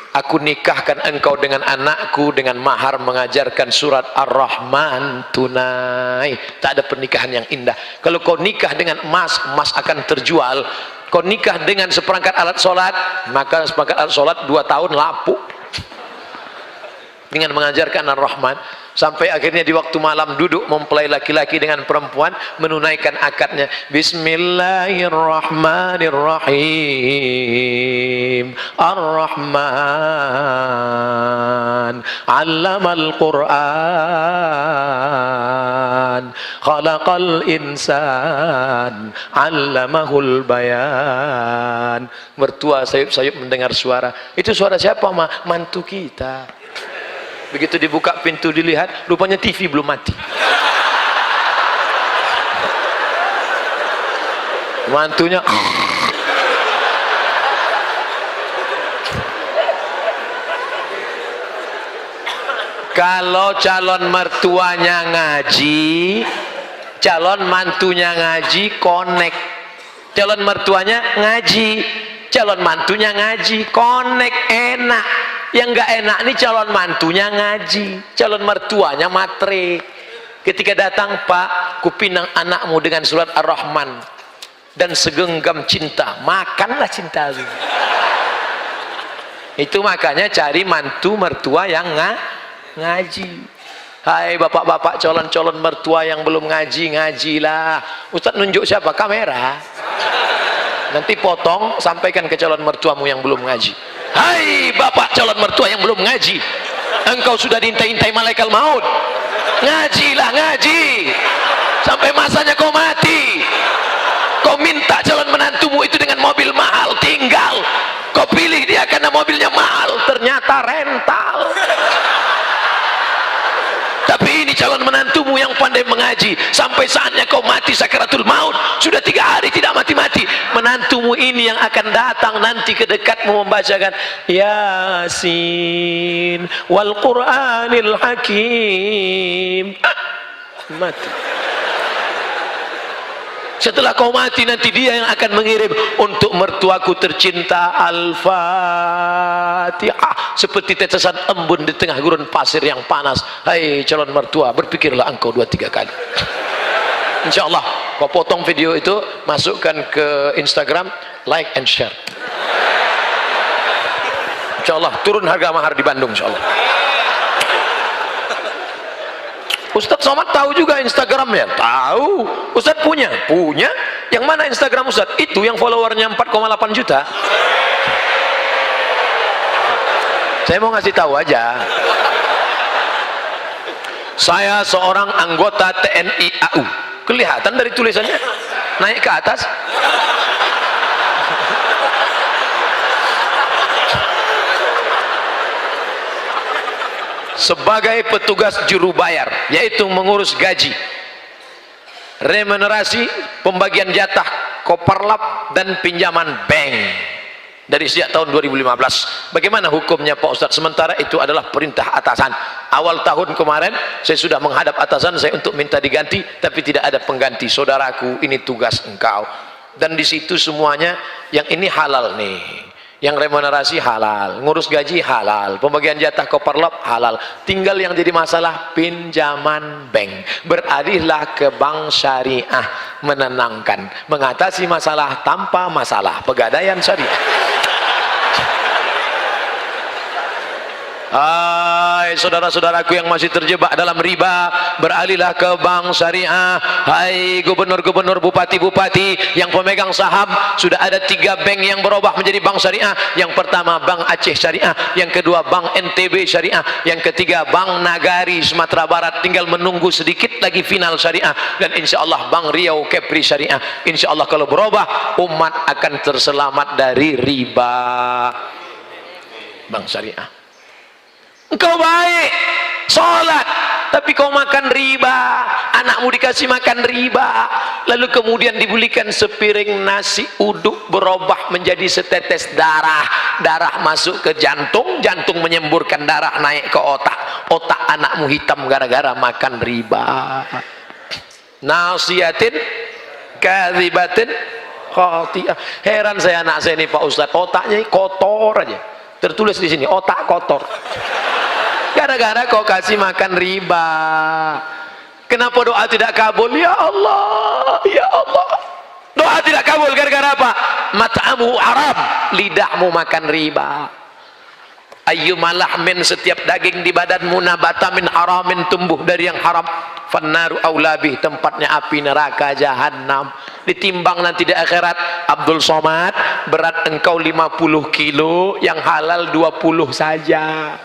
A: Aku nikahkan engkau dengan anakku dengan mahar mengajarkan surat Ar-Rahman tunai. Tak ada pernikahan yang indah. Kalau kau nikah dengan emas, emas akan terjual. Kau nikah dengan seperangkat alat sholat, maka seperangkat alat sholat 2 tahun lapuk. Dengan mengajarkan Ar-Rahman, sampai akhirnya di waktu malam duduk mempelai laki-laki dengan perempuan menunaikan akadnya. Bismillahirrahmanirrahim. Ar-Rahman 'allamal Qur'an, khalaqal insan, 'allamahul bayan. Mertua sayup-sayup mendengar suara. Itu suara siapa, Ma? Mantu kita. Begitu dibuka pintu dilihat, rupanya TV belum mati. Mantunya kalau calon mertuanya ngaji, calon mantunya ngaji, connect. Calon mertuanya ngaji, calon mantunya ngaji, connect enak. Yang nggak enak nih calon mantunya ngaji, calon mertuanya matre. Ketika datang, Pak, kupinang anakmu dengan surat Ar-Rahman dan segenggam cinta, makanlah cinta lu. Itu makanya cari mantu mertua yang ngaji. Hai bapak-bapak calon-calon mertua yang belum ngaji, ngajilah. Ustaz nunjuk siapa? Kamera. Nanti potong, sampaikan ke calon mertuamu yang belum ngaji. Hai bapak calon mertua yang belum ngaji, engkau sudah diintai-intai malaikat maut. Ngajilah, ngaji sampai masanya kau mati. Kau minta calon menantumu itu dengan mobil mahal, tinggal kau pilih dia karena mobilnya mahal, ternyata rental. Tapi ini calon menantumu yang pandai mengaji, sampai saatnya kau mati sakaratul maut, sudah 3 hari tidak mati-mati. Menantumu ini yang akan datang nanti ke dekatmu membacakan Yasin wal Qur'anil Hakim. Mati. Setelah kau mati nanti dia yang akan mengirim, untuk mertuaku tercinta Al-Fatihah, seperti tetesan embun di tengah gurun pasir yang panas. Hai calon mertua, berpikirlah engkau 2-3 kali. Insya Allah kau potong video itu, masukkan ke Instagram, like and share. Insya Allah turun harga mahar di Bandung, insya Allah. Ustadz Somad tahu juga Instagramnya? Tahu. Ustadz punya? Punya. Yang mana Instagram Ustadz? Itu yang followernya 4,8 juta. Saya mau ngasih tahu aja. Saya seorang anggota TNI AU. Kelihatan dari tulisannya. Naik ke atas. Sebagai petugas juru bayar, yaitu mengurus gaji, remunerasi, pembagian jatah, koperlap, dan pinjaman bank dari sejak tahun 2015. Bagaimana hukumnya Pak Ustadz? Sementara itu adalah perintah atasan. Awal tahun kemarin saya sudah menghadap atasan saya untuk minta diganti, tapi tidak ada pengganti. Saudaraku, ini tugas engkau. Dan di situ semuanya yang ini halal nih. Yang remunerasi halal, ngurus gaji halal, pembagian jatah koperlap halal. Tinggal yang jadi masalah pinjaman bank. Beralihlah ke bank syariah, menenangkan, mengatasi masalah tanpa masalah. Pegadaian syariah. Hai saudara-saudaraku yang masih terjebak dalam riba, beralihlah ke bank syariah. Hai gubernur-gubernur, bupati-bupati yang pemegang saham, sudah ada 3 bank yang berubah menjadi bank syariah. Yang pertama Bank Aceh Syariah, yang kedua Bank NTB Syariah, yang ketiga Bank Nagari Sumatera Barat. Tinggal menunggu sedikit lagi final syariah, dan insya Allah Bank Riau Kepri Syariah. Insya Allah kalau berubah, umat akan terselamat dari riba. Bank syariah. Engkau baik, sholat, tapi kau makan riba, anakmu dikasih makan riba, lalu kemudian dibelikan sepiring nasi uduk berubah menjadi setetes darah, darah masuk ke jantung, jantung menyemburkan darah naik ke otak, otak anakmu hitam gara-gara makan riba. Nasiyatin kadzibatin khati'ah. Heran saya anak saya ini Pak Ustadz, otaknya kotor aja, tertulis di sini otak kotor. Gara-gara kau kasih makan riba. Kenapa doa tidak kabul? Ya Allah, ya Allah. Doa tidak kabul gara-gara apa? Mat'amu haram, lidahmu makan riba. Ayyuma lahmin, setiap daging di badanmu, nabata min haramin, tumbuh dari yang haram, fannaru aulabih, tempatnya api neraka jahanam. Ditimbang nanti di akhirat, Abdul Somad, berat engkau 50 kilo, yang halal 20 saja.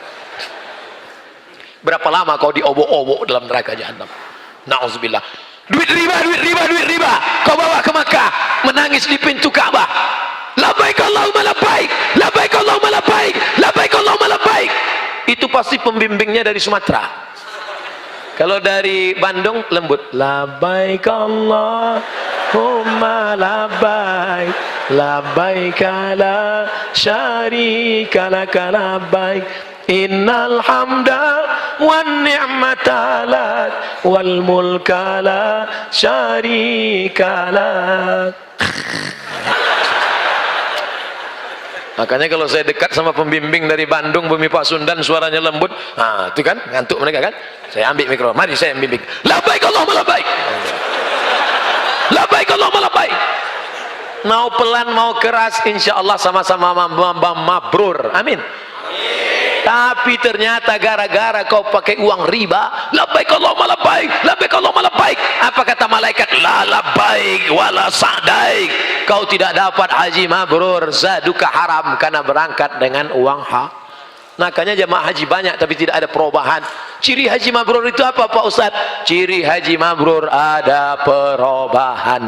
A: Berapa lama kau diobok-obok dalam neraka jahanam? Nauzubillah. Duit riba, duit riba, duit riba, kau bawa ke Makkah, menangis di pintu Ka'bah. Labbaik Allahumma labbaik, labbaik Allahumma labbaik, labbaik Allahumma labbaik. Itu pasti pembimbingnya dari Sumatera. Kalau dari Bandung lembut. Labbaik Allahumma labbaik, labbaik la syarika laka labbaik. Innal hamda wan ni'mata lak wal mulka la syarika lak. Makanya kalau saya dekat sama pembimbing dari Bandung, Bumi Pasundan, suaranya lembut, nah itu kan ngantuk mereka kan, saya ambil mikro, mari saya bimbing, labbaik Allahumma labbaik, labbaik Allahumma labbaik. Mau pelan mau keras, insya Allah sama-sama mabrur, amin. Tapi ternyata gara-gara kau pakai uang riba, labbaik Allahumma labbaik, labbaik Allahumma labbaik, apa kata malaikat? La labbaik wala sa'daik, kau tidak dapat haji mabrur, zaduka haram, karena berangkat dengan uang hak. Makanya jemaah haji banyak tapi tidak ada perubahan. Ciri haji mabrur itu apa Pak Ustadz? Ciri haji mabrur ada perubahan.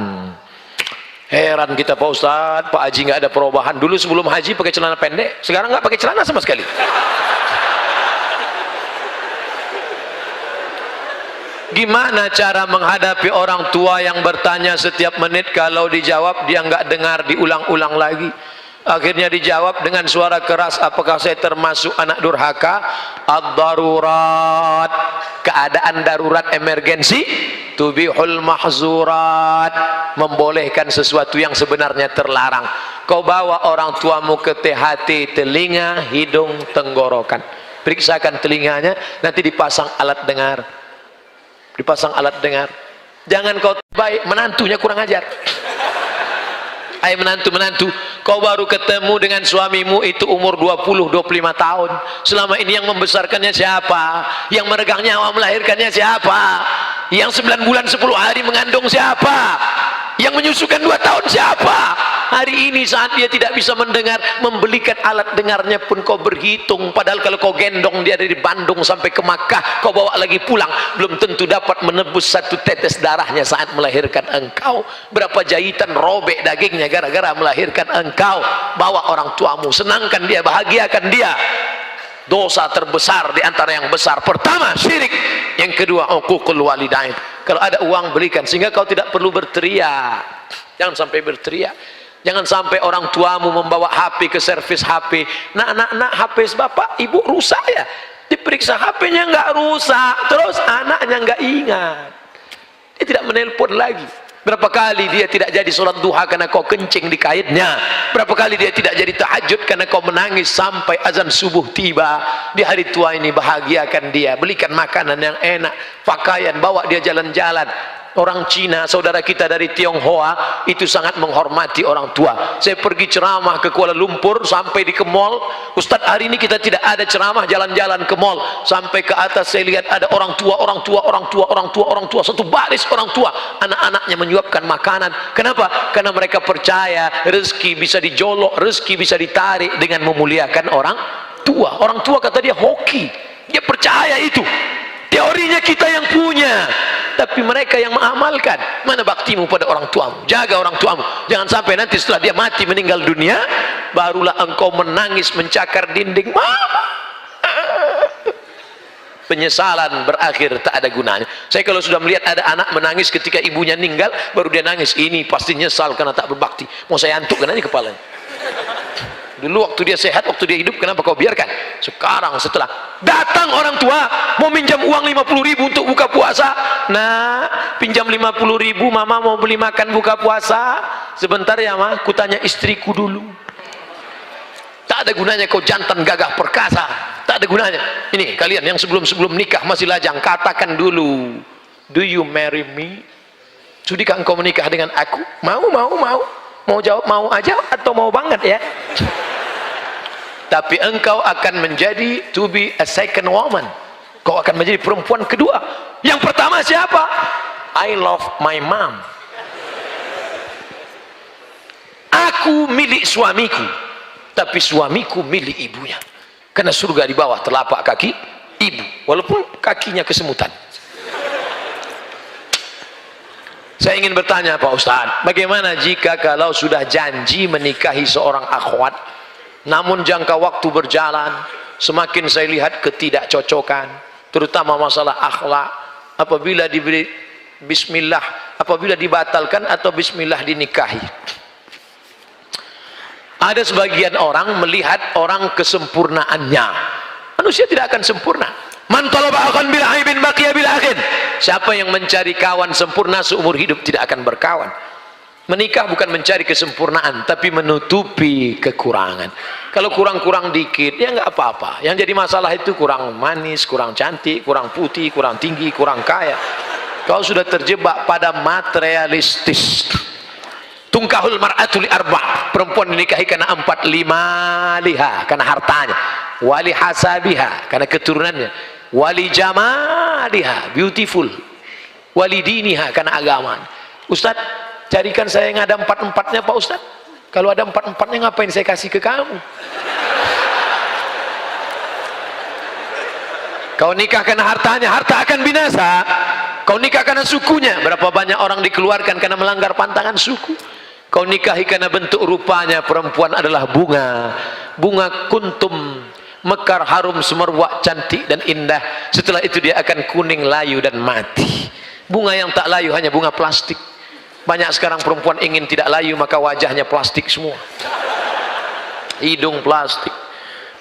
A: Heran kita Pak Ustadz, Pak Haji nggak ada perubahan. Dulu sebelum haji pakai celana pendek, sekarang nggak pakai celana sama sekali. Gimana cara menghadapi orang tua yang bertanya setiap menit, kalau dijawab dia nggak dengar, diulang-ulang lagi. Akhirnya dijawab dengan suara keras, apakah saya termasuk anak durhaka? Ad-darurat, keadaan darurat emergensi, tubihul mahzurat, membolehkan sesuatu yang sebenarnya terlarang. Kau bawa orang tuamu ke THT, telinga, hidung, tenggorokan, periksakan telinganya, nanti dipasang alat dengar, dipasang alat dengar. Jangan kau baik, menantunya kurang ajar. Hai menantu-menantu, kau baru ketemu dengan suamimu itu umur 20-25 tahun. Selama ini yang membesarkannya siapa? Yang meregang nyawa melahirkannya siapa? Yang 9 bulan 10 hari mengandung siapa? Yang menyusukan 2 tahun siapa? Hari ini saat dia tidak bisa mendengar, membelikan alat dengarnya pun kau berhitung. Padahal kalau kau gendong dia dari Bandung sampai ke Makkah, kau bawa lagi pulang, belum tentu dapat menebus 1 tetes darahnya saat melahirkan engkau. Berapa jahitan robek dagingnya gara-gara melahirkan engkau. Bawa orang tuamu, senangkan dia, bahagiakan dia. Dosa terbesar di antara yang besar, pertama syirik, yang kedua uququl walidain. Kalau ada uang belikan, sehingga kau tidak perlu berteriak. Jangan sampai berteriak. Jangan sampai orang tuamu membawa HP ke servis HP. Nak, HP bapak ibu rusak ya? Diperiksa HP-nya nggak rusak, terus anaknya nggak ingat, dia tidak menelpon lagi. Berapa kali dia tidak jadi sholat duha karena kau kencing di kaitnya. Berapa kali dia tidak jadi tahajud karena kau menangis sampai azan subuh tiba. Di hari tua ini bahagiakan dia, belikan makanan yang enak, pakaian, bawa dia jalan-jalan. Orang Cina, saudara kita dari Tionghoa, itu sangat menghormati orang tua. Saya pergi ceramah ke Kuala Lumpur, sampai di ke mall, Ustadz hari ini kita tidak ada ceramah, jalan-jalan ke mall. Sampai ke atas saya lihat ada orang tua, satu baris orang tua, anak-anaknya menyuapkan makanan. Kenapa? Karena mereka percaya rezeki bisa dijolok, rezeki bisa ditarik dengan memuliakan orang tua. Orang tua kata dia hoki, dia percaya itu. Teorinya kita yang punya, tapi mereka yang mengamalkan. Mana baktimu pada orang tuamu? Jaga orang tuamu. Jangan sampai nanti setelah dia mati meninggal dunia, barulah engkau menangis mencakar dinding. Mama, penyesalan berakhir tak ada gunanya. Saya kalau sudah melihat ada anak menangis ketika ibunya meninggal, baru dia nangis, ini pasti nyesal karena tak berbakti. Mau saya antukkan aja kepalanya. Dulu waktu dia sehat, waktu dia hidup, kenapa kau biarkan? Sekarang setelah datang orang tua mau minjam uang 50.000 untuk buka puasa, nah pinjam 50.000, mama mau beli makan buka puasa. Sebentar ya ma, kutanya istriku dulu. Tak ada gunanya kau jantan gagah perkasa, tak ada gunanya. Ini kalian yang sebelum nikah masih lajang, katakan dulu, do you marry me? Sudikah engkau menikah dengan aku? Mau jawab mau aja atau mau banget ya? Tapi engkau akan menjadi to be a second woman. Kau akan menjadi perempuan kedua. Yang pertama siapa? I love my mom. Aku milik suamiku, tapi suamiku milik ibunya. Karena surga di bawah telapak kaki ibu, walaupun kakinya kesemutan. Saya ingin bertanya Pak Ustadz, bagaimana jika kalau sudah janji menikahi seorang akhwat, namun jangka waktu berjalan, semakin saya lihat ketidakcocokan, terutama masalah akhlak. Apabila diberi bismillah, apabila dibatalkan atau bismillah dinikahi. Ada sebagian orang melihat orang kesempurnaannya. Manusia tidak akan sempurna. Man talaba akhan bil aibin baqiya bil akhin. Siapa yang mencari kawan sempurna seumur hidup tidak akan berkawan. Menikah bukan mencari kesempurnaan, tapi menutupi kekurangan. Kalau kurang-kurang dikit, ya nggak apa-apa. Yang jadi masalah itu kurang manis, kurang cantik, kurang putih, kurang tinggi, kurang kaya. Kau sudah terjebak pada materialistis. Tungkahul mar'atul arba', perempuan dinikahi karena 4 5 liha, karena hartanya. Wali hasabiha, karena keturunannya. Wali jamaliha, beautiful. Wali diniha, karena agama. Ustaz, carikan saya yang ada 4-4-nya Pak Ustaz. Kalau ada 4-4-nya ngapain saya kasih ke kamu? Kau nikah karena hartanya, harta akan binasa. Kau nikah karena sukunya, berapa banyak orang dikeluarkan karena melanggar pantangan suku. Kau nikahi karena bentuk rupanya, perempuan adalah bunga. Bunga kuntum, mekar, harum, semerbak, cantik dan indah. Setelah itu dia akan kuning, layu dan mati. Bunga yang tak layu hanya bunga plastik. Banyak sekarang perempuan ingin tidak layu, maka wajahnya plastik semua. Hidung plastik,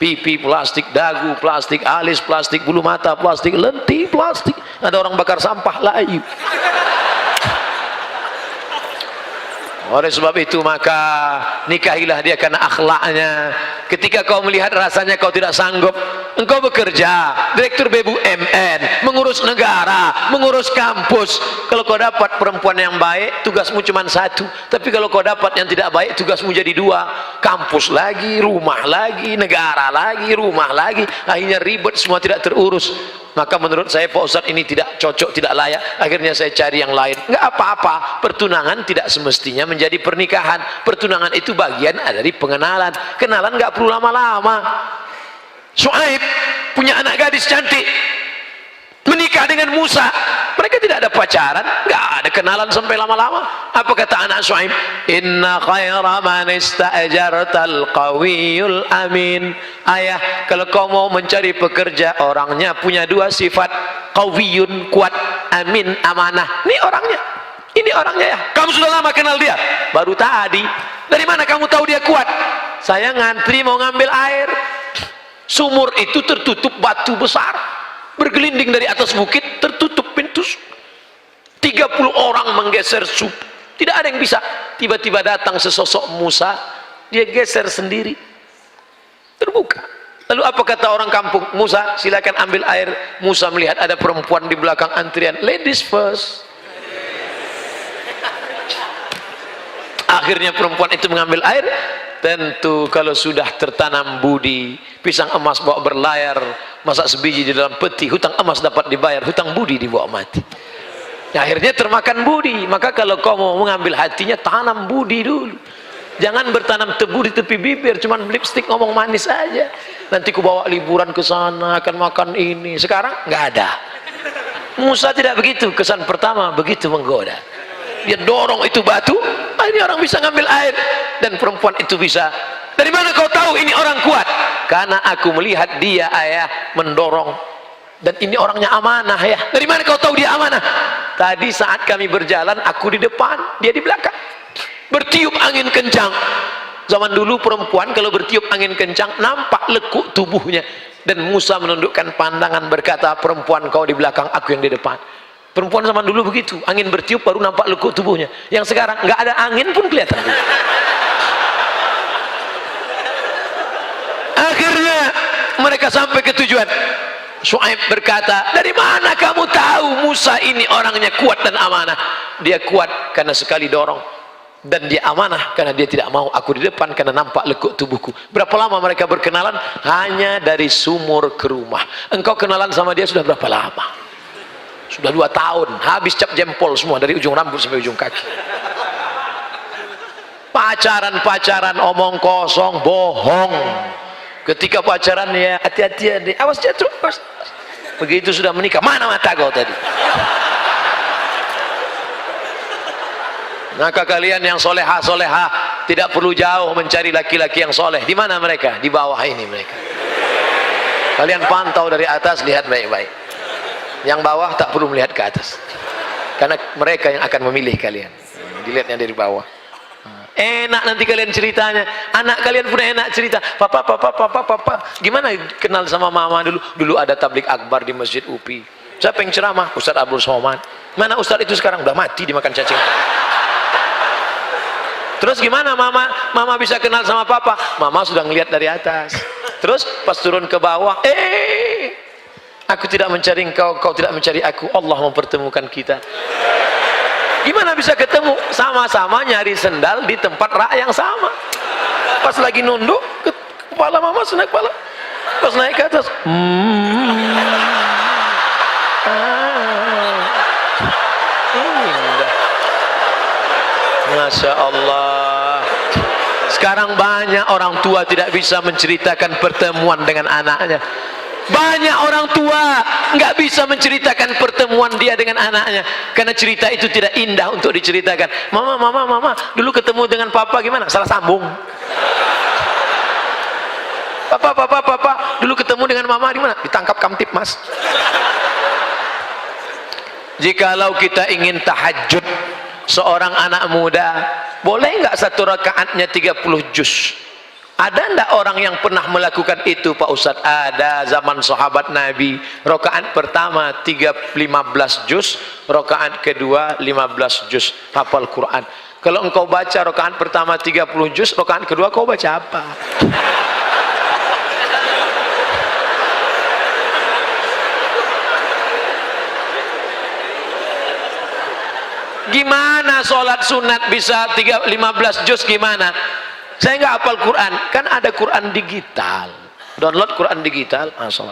A: pipi plastik, dagu plastik, alis plastik, bulu mata plastik, lentik plastik. Ada orang bakar sampah layu. Oleh sebab itu maka nikahilah dia karena akhlaknya. Ketika kau melihat rasanya kau tidak sanggup, engkau bekerja direktur BUMN, mengurus negara, mengurus kampus. Kalau kau dapat perempuan yang baik, tugasmu cuma 1. Tapi kalau kau dapat yang tidak baik, tugasmu jadi 2. Kampus lagi, rumah lagi, negara lagi, rumah lagi. Akhirnya ribet, semua tidak terurus. Maka menurut saya Pak Ustadz ini tidak cocok, tidak layak. Akhirnya saya cari yang lain. Enggak apa-apa, pertunangan tidak semestinya menjadi pernikahan. Pertunangan itu bagian dari pengenalan. Kenalan enggak perlu lama-lama. Syuaib punya anak gadis cantik, menikah dengan Musa. Mereka tidak ada pacaran, enggak ada kenalan sampai lama-lama. Apa kata anak Syuaib? Inna khaira man ista'jartal qawiyul amin. Ayah, kalau kau mau mencari pekerja, orangnya punya 2 sifat. Qawiyun, kuat, amin, amanah. Ini orangnya. Ini orangnya ya. Kamu sudah lama kenal dia? Baru tadi. Dari mana kamu tahu dia kuat? Saya ngantri mau ngambil air. Sumur itu tertutup batu besar. Bergelinding dari atas bukit, tertutup pintu. 30 orang menggeser sub. Tidak ada yang bisa. Tiba-tiba datang sesosok Musa, dia geser sendiri. Terbuka. Lalu apa kata orang kampung? Musa, silakan ambil air. Musa melihat ada perempuan di belakang antrian. Ladies first. Akhirnya perempuan itu mengambil air. Tentu kalau sudah tertanam budi, pisang emas bawa berlayar, masak sebiji di dalam peti, hutang emas dapat dibayar, hutang budi dibawa mati. Akhirnya termakan budi. Maka kalau kau mau mengambil hatinya, tanam budi dulu. Jangan bertanam tebu di tepi bibir, cuman lipstick ngomong manis aja. Nanti ku bawa liburan ke sana, akan makan ini. Sekarang nggak ada. Musa tidak begitu. Kesan pertama begitu menggoda. Dia dorong itu batu, ini orang bisa ngambil air. Dan perempuan itu bisa. Dari mana kau tahu ini orang kuat? Karena aku melihat dia, ayah, mendorong. Dan ini orangnya amanah ya. Dari mana kau tahu dia amanah? Tadi saat kami berjalan, aku di depan, dia di belakang. Bertiup angin kencang. Zaman dulu perempuan kalau bertiup angin kencang nampak lekuk tubuhnya. Dan Musa menundukkan pandangan berkata, perempuan kau di belakang, aku yang di depan. Perempuan zaman dulu begitu, angin bertiup baru nampak lekuk tubuhnya. Yang sekarang nggak ada angin pun kelihatan. Akhirnya mereka sampai ke tujuan. Syuaib berkata, dari mana kamu tahu Musa ini orangnya kuat dan amanah? Dia kuat karena sekali dorong. Dan dia amanah karena dia tidak mau aku di depan karena nampak lekuk tubuhku. Berapa lama mereka berkenalan? Hanya dari sumur ke rumah. Engkau kenalan sama dia sudah berapa lama? Sudah 2 tahun. Habis cap jempol semua dari ujung rambut sampai ujung kaki. Pacaran-pacaran omong kosong, bohong. Ketika pacaran ya hati-hati, awas jatuh. Begitu sudah menikah, mana mata kau tadi? Maka kalian yang soleha tidak perlu jauh mencari laki-laki yang soleh. Di mana mereka? Di bawah ini mereka. Kalian pantau dari atas, lihat baik-baik. Yang bawah tak perlu melihat ke atas, karena mereka yang akan memilih kalian. Dilihatnya dari bawah. Enak nanti kalian ceritanya. Anak kalian pun enak cerita. Papa. Gimana kenal sama mama dulu? Dulu ada tablik akbar di Masjid UPI. Siapa yang ceramah? Ustaz Abdul Somad. Mana Ustaz itu sekarang? Udah mati dimakan cacing. Terus gimana mama? Mama bisa kenal sama papa? Mama sudah ngelihat dari atas. Terus pas turun ke bawah, aku tidak mencari engkau, kau tidak mencari aku. Allah mempertemukan kita. Gimana bisa ketemu? Sama-sama nyari sendal di tempat rak yang sama. Pas lagi nunduk, kepala mama naik kepala. Pas naik ke atas, indah. Masya Allah. Sekarang banyak orang tua tidak bisa menceritakan pertemuan dengan anaknya. Banyak orang tua nggak bisa menceritakan pertemuan dia dengan anaknya karena cerita itu tidak indah untuk diceritakan. Mama, dulu ketemu dengan papa gimana? Salah sambung. Papa, dulu ketemu dengan mama di mana? Ditangkap kamtip, Mas. Jikalau kita ingin tahajud seorang anak muda, boleh nggak satu rakaatnya 30 juz? Ada ndak orang yang pernah melakukan itu, Pak Ustadz? Ada, zaman sahabat Nabi. Rakaat pertama 15 juz, rakaat kedua 15 juz, hafal Quran. Kalau engkau baca rakaat pertama 30 juz, rakaat kedua kau baca apa? Gimana sholat sunat bisa 15 juz gimana? Saya nggak hafal Quran, kan ada Quran digital. Download Quran digital,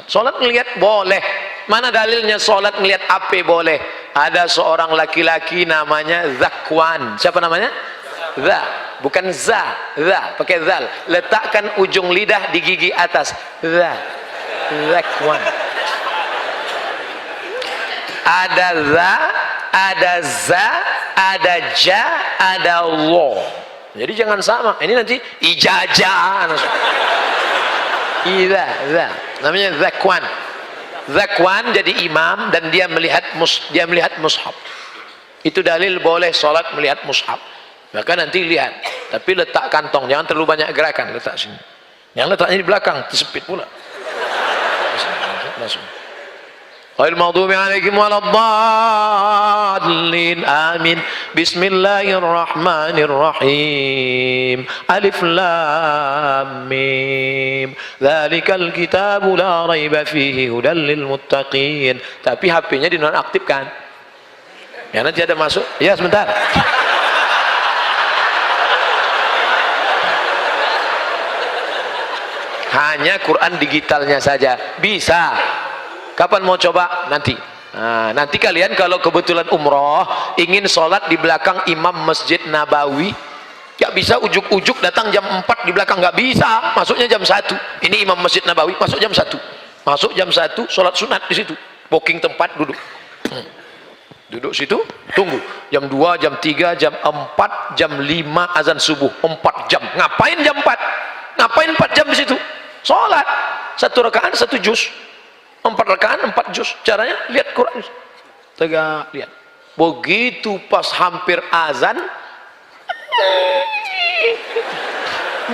A: sholat ngelihat boleh. Mana dalilnya sholat ngelihat apa boleh? Ada seorang laki-laki namanya Zakwan. Siapa namanya? Bukan za, pakai zal. Letakkan ujung lidah di gigi atas. Zakwan. Ada za, ada za, ada ja, ada lo. Jadi jangan sama. Ini nanti ijazah. Namanya Zakwan. Zakwan jadi imam dan dia melihat mushaf. Itu dalil boleh sholat melihat mushaf. Maka nanti lihat. Tapi letak kantong, jangan terlalu banyak gerakan. Letak sini. Yang letaknya di belakang, tersepit pula. Langsung. Ghairil maghdubi 'alaihim waladdallin. Amin. Bismillahirrahmanirrahim. Alif lam mim. Dzalikal kitabu la raiba fihi hudal lil muttaqin. Tapi HP-nya dinonaktifkan. Ya nanti ada masuk. Ya sebentar. Hanya Quran digitalnya saja bisa. Kapan mau coba? Nanti. Nah, nanti kalian kalau kebetulan umroh ingin sholat di belakang imam Masjid Nabawi, ya bisa ujuk-ujuk datang jam 4 di belakang, nggak bisa, masuknya jam 1. Ini imam Masjid Nabawi masuk jam 1. Masuk jam 1 sholat sunat di situ. Booking tempat duduk. Duduk situ, tunggu. Jam 2, jam 3, jam 4, jam 5 azan subuh. 4 jam. Ngapain jam 4? Ngapain 4 jam di situ? Sholat. 1 rakaat 1 juz. 4 rakaat 4 juz. Caranya lihat Quran. Tegak lihat. Begitu pas hampir azan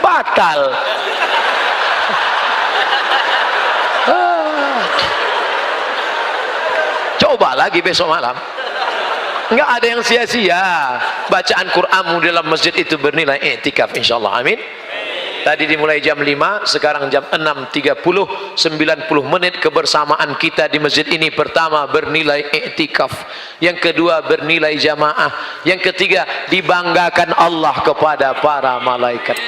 A: batal. Coba lagi besok malam. Enggak ada yang sia-sia. Bacaan Quranmu dalam masjid itu bernilai i'tikaf insyaallah. Amin. Tadi dimulai jam 5, sekarang jam 6.30, 90 menit kebersamaan kita di masjid ini. Pertama bernilai i'tikaf, yang kedua bernilai jamaah, yang ketiga dibanggakan Allah kepada para malaikat.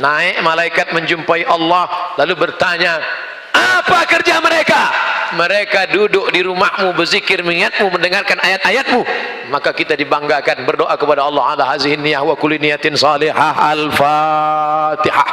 A: Naik malaikat menjumpai Allah lalu bertanya, apa kerja mereka? Mereka duduk di rumahmu, berzikir, mengingatmu, mendengarkan ayat-ayatmu. Maka kita dibanggakan, berdoa kepada Allah ala hazihin niyah wa kulli niyatin salihah. Al-Fatihah.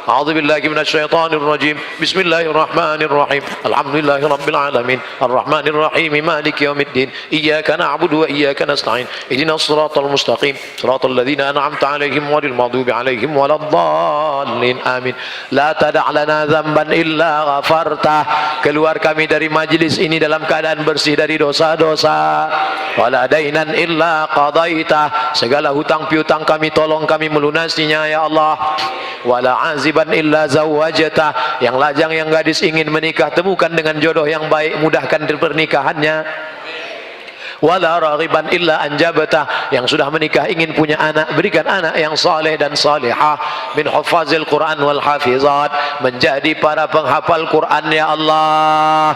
A: A'udzu billahi minasyaitonir rajim. Bismillahirrahmanirrahim. Alhamdulillahi rabbil alamin. Arrahmanir rahim. Maliki yaumiddin. Iyyaka na'budu wa iyyaka nasta'in. Ihdinas siratal mustaqim. Siratal ladzina an'amta 'alaihim ghairil maghdubi 'alaihim waladdallin. Amin. La tada' lana dzamban illa ghafartah. Keluar kami dari majlis ini dalam keadaan bersih dari dosa-dosa. Wala dainan illa qadaitah. Segala hutang piutang kami tolong kami melunasinya ya Allah. Wala aziban illa zawwajata. Yang lajang yang gadis ingin menikah, temukan dengan jodoh yang baik, mudahkan pernikahannya. wala raghiban illa anjabta. Yang sudah menikah ingin punya anak, berikan anak yang saleh dan salihah, min hufazil Quran wal hafizat, menjadi para penghafal Quran ya Allah.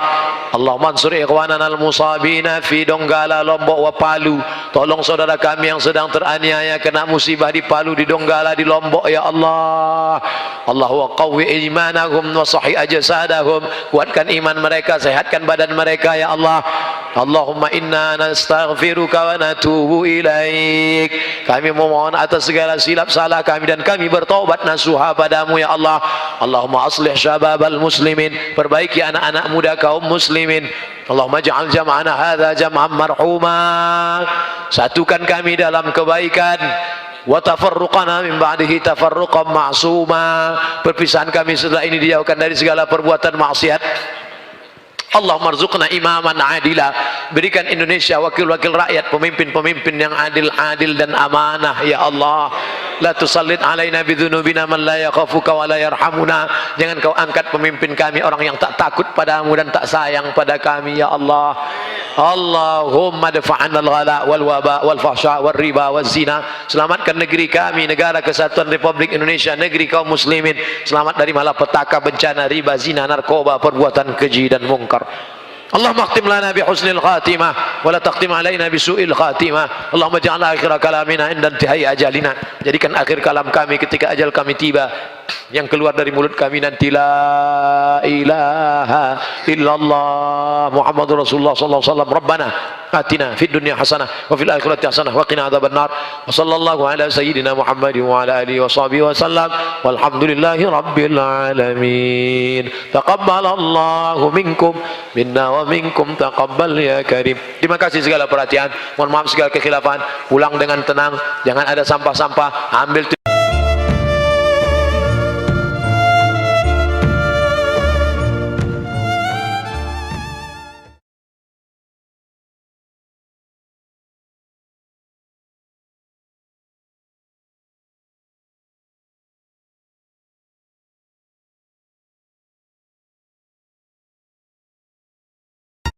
A: Allah mansur ikhwanana al-musabina fi Donggala, Lombok wa Palu. Tolong saudara kami yang sedang teraniaya kena musibah di Palu, di Donggala, di Lombok ya Allah. Allahu qawwi imanahum wa sahih ajsadahum, kuatkan iman mereka, sehatkan badan mereka ya Allah. Allahumma inna nastaghfiruka wa natubu ilaik. Kami memohon atas segala silap salah kami dan kami bertaubat nasuha padamu ya Allah. Allahumma aslih syababal muslimin, perbaiki anak-anak muda kaum muslimin. Allahumma ja'al jam'ana hadza jam'an marhuma, satukan kami dalam kebaikan. Wa tafarruqana min ba'dihi tafarruqan ma'suma, perpisahan kami setelah ini dijauhkan dari segala perbuatan maksiat. Allahumma rzuqna imaman adila, berikan Indonesia wakil-wakil rakyat, pemimpin-pemimpin yang adil dan amanah ya Allah. La tusallit alaina bidzunubina man la yakhafuka wa la yarhamuna, jangan kau angkat pemimpin kami orang yang tak takut padamu dan tak sayang pada kami ya Allah. Allahumma dafa'an al-ghala wal waba wal fahsya wal riba wal zina, selamatkan negeri kami, negara kesatuan Republik Indonesia, negeri kaum muslimin, selamat dari malapetaka, bencana, riba, zina, narkoba, perbuatan keji dan mungkar. Allahumma akhtim lana bi husnil khatimah wa la taqtim alaina bi su'il khatimah. Allahumma ja'al akhir kalamina inda intihai ajalina, jadikan akhir kalam kami ketika ajal kami tiba, yang keluar dari mulut kami nanti la ilaha illallah Muhammadur Rasulullah sallallahu alaihi wasallam. Rabbana atina fid dunya hasanah wa fil akhirati hasanah wa qina adzabannar. Wa sallallahu ala sayyidina Muhammadin wa ala alihi wa sahbihi wa sallam. Walhamdulillahi rabbil alamin. Taqabbalallahu minkum minna wa minkum taqabbal ya karim. Terima kasih segala perhatian. Mohon maaf segala kekhilafan. Pulang dengan tenang, jangan ada sampah-sampah. Ambil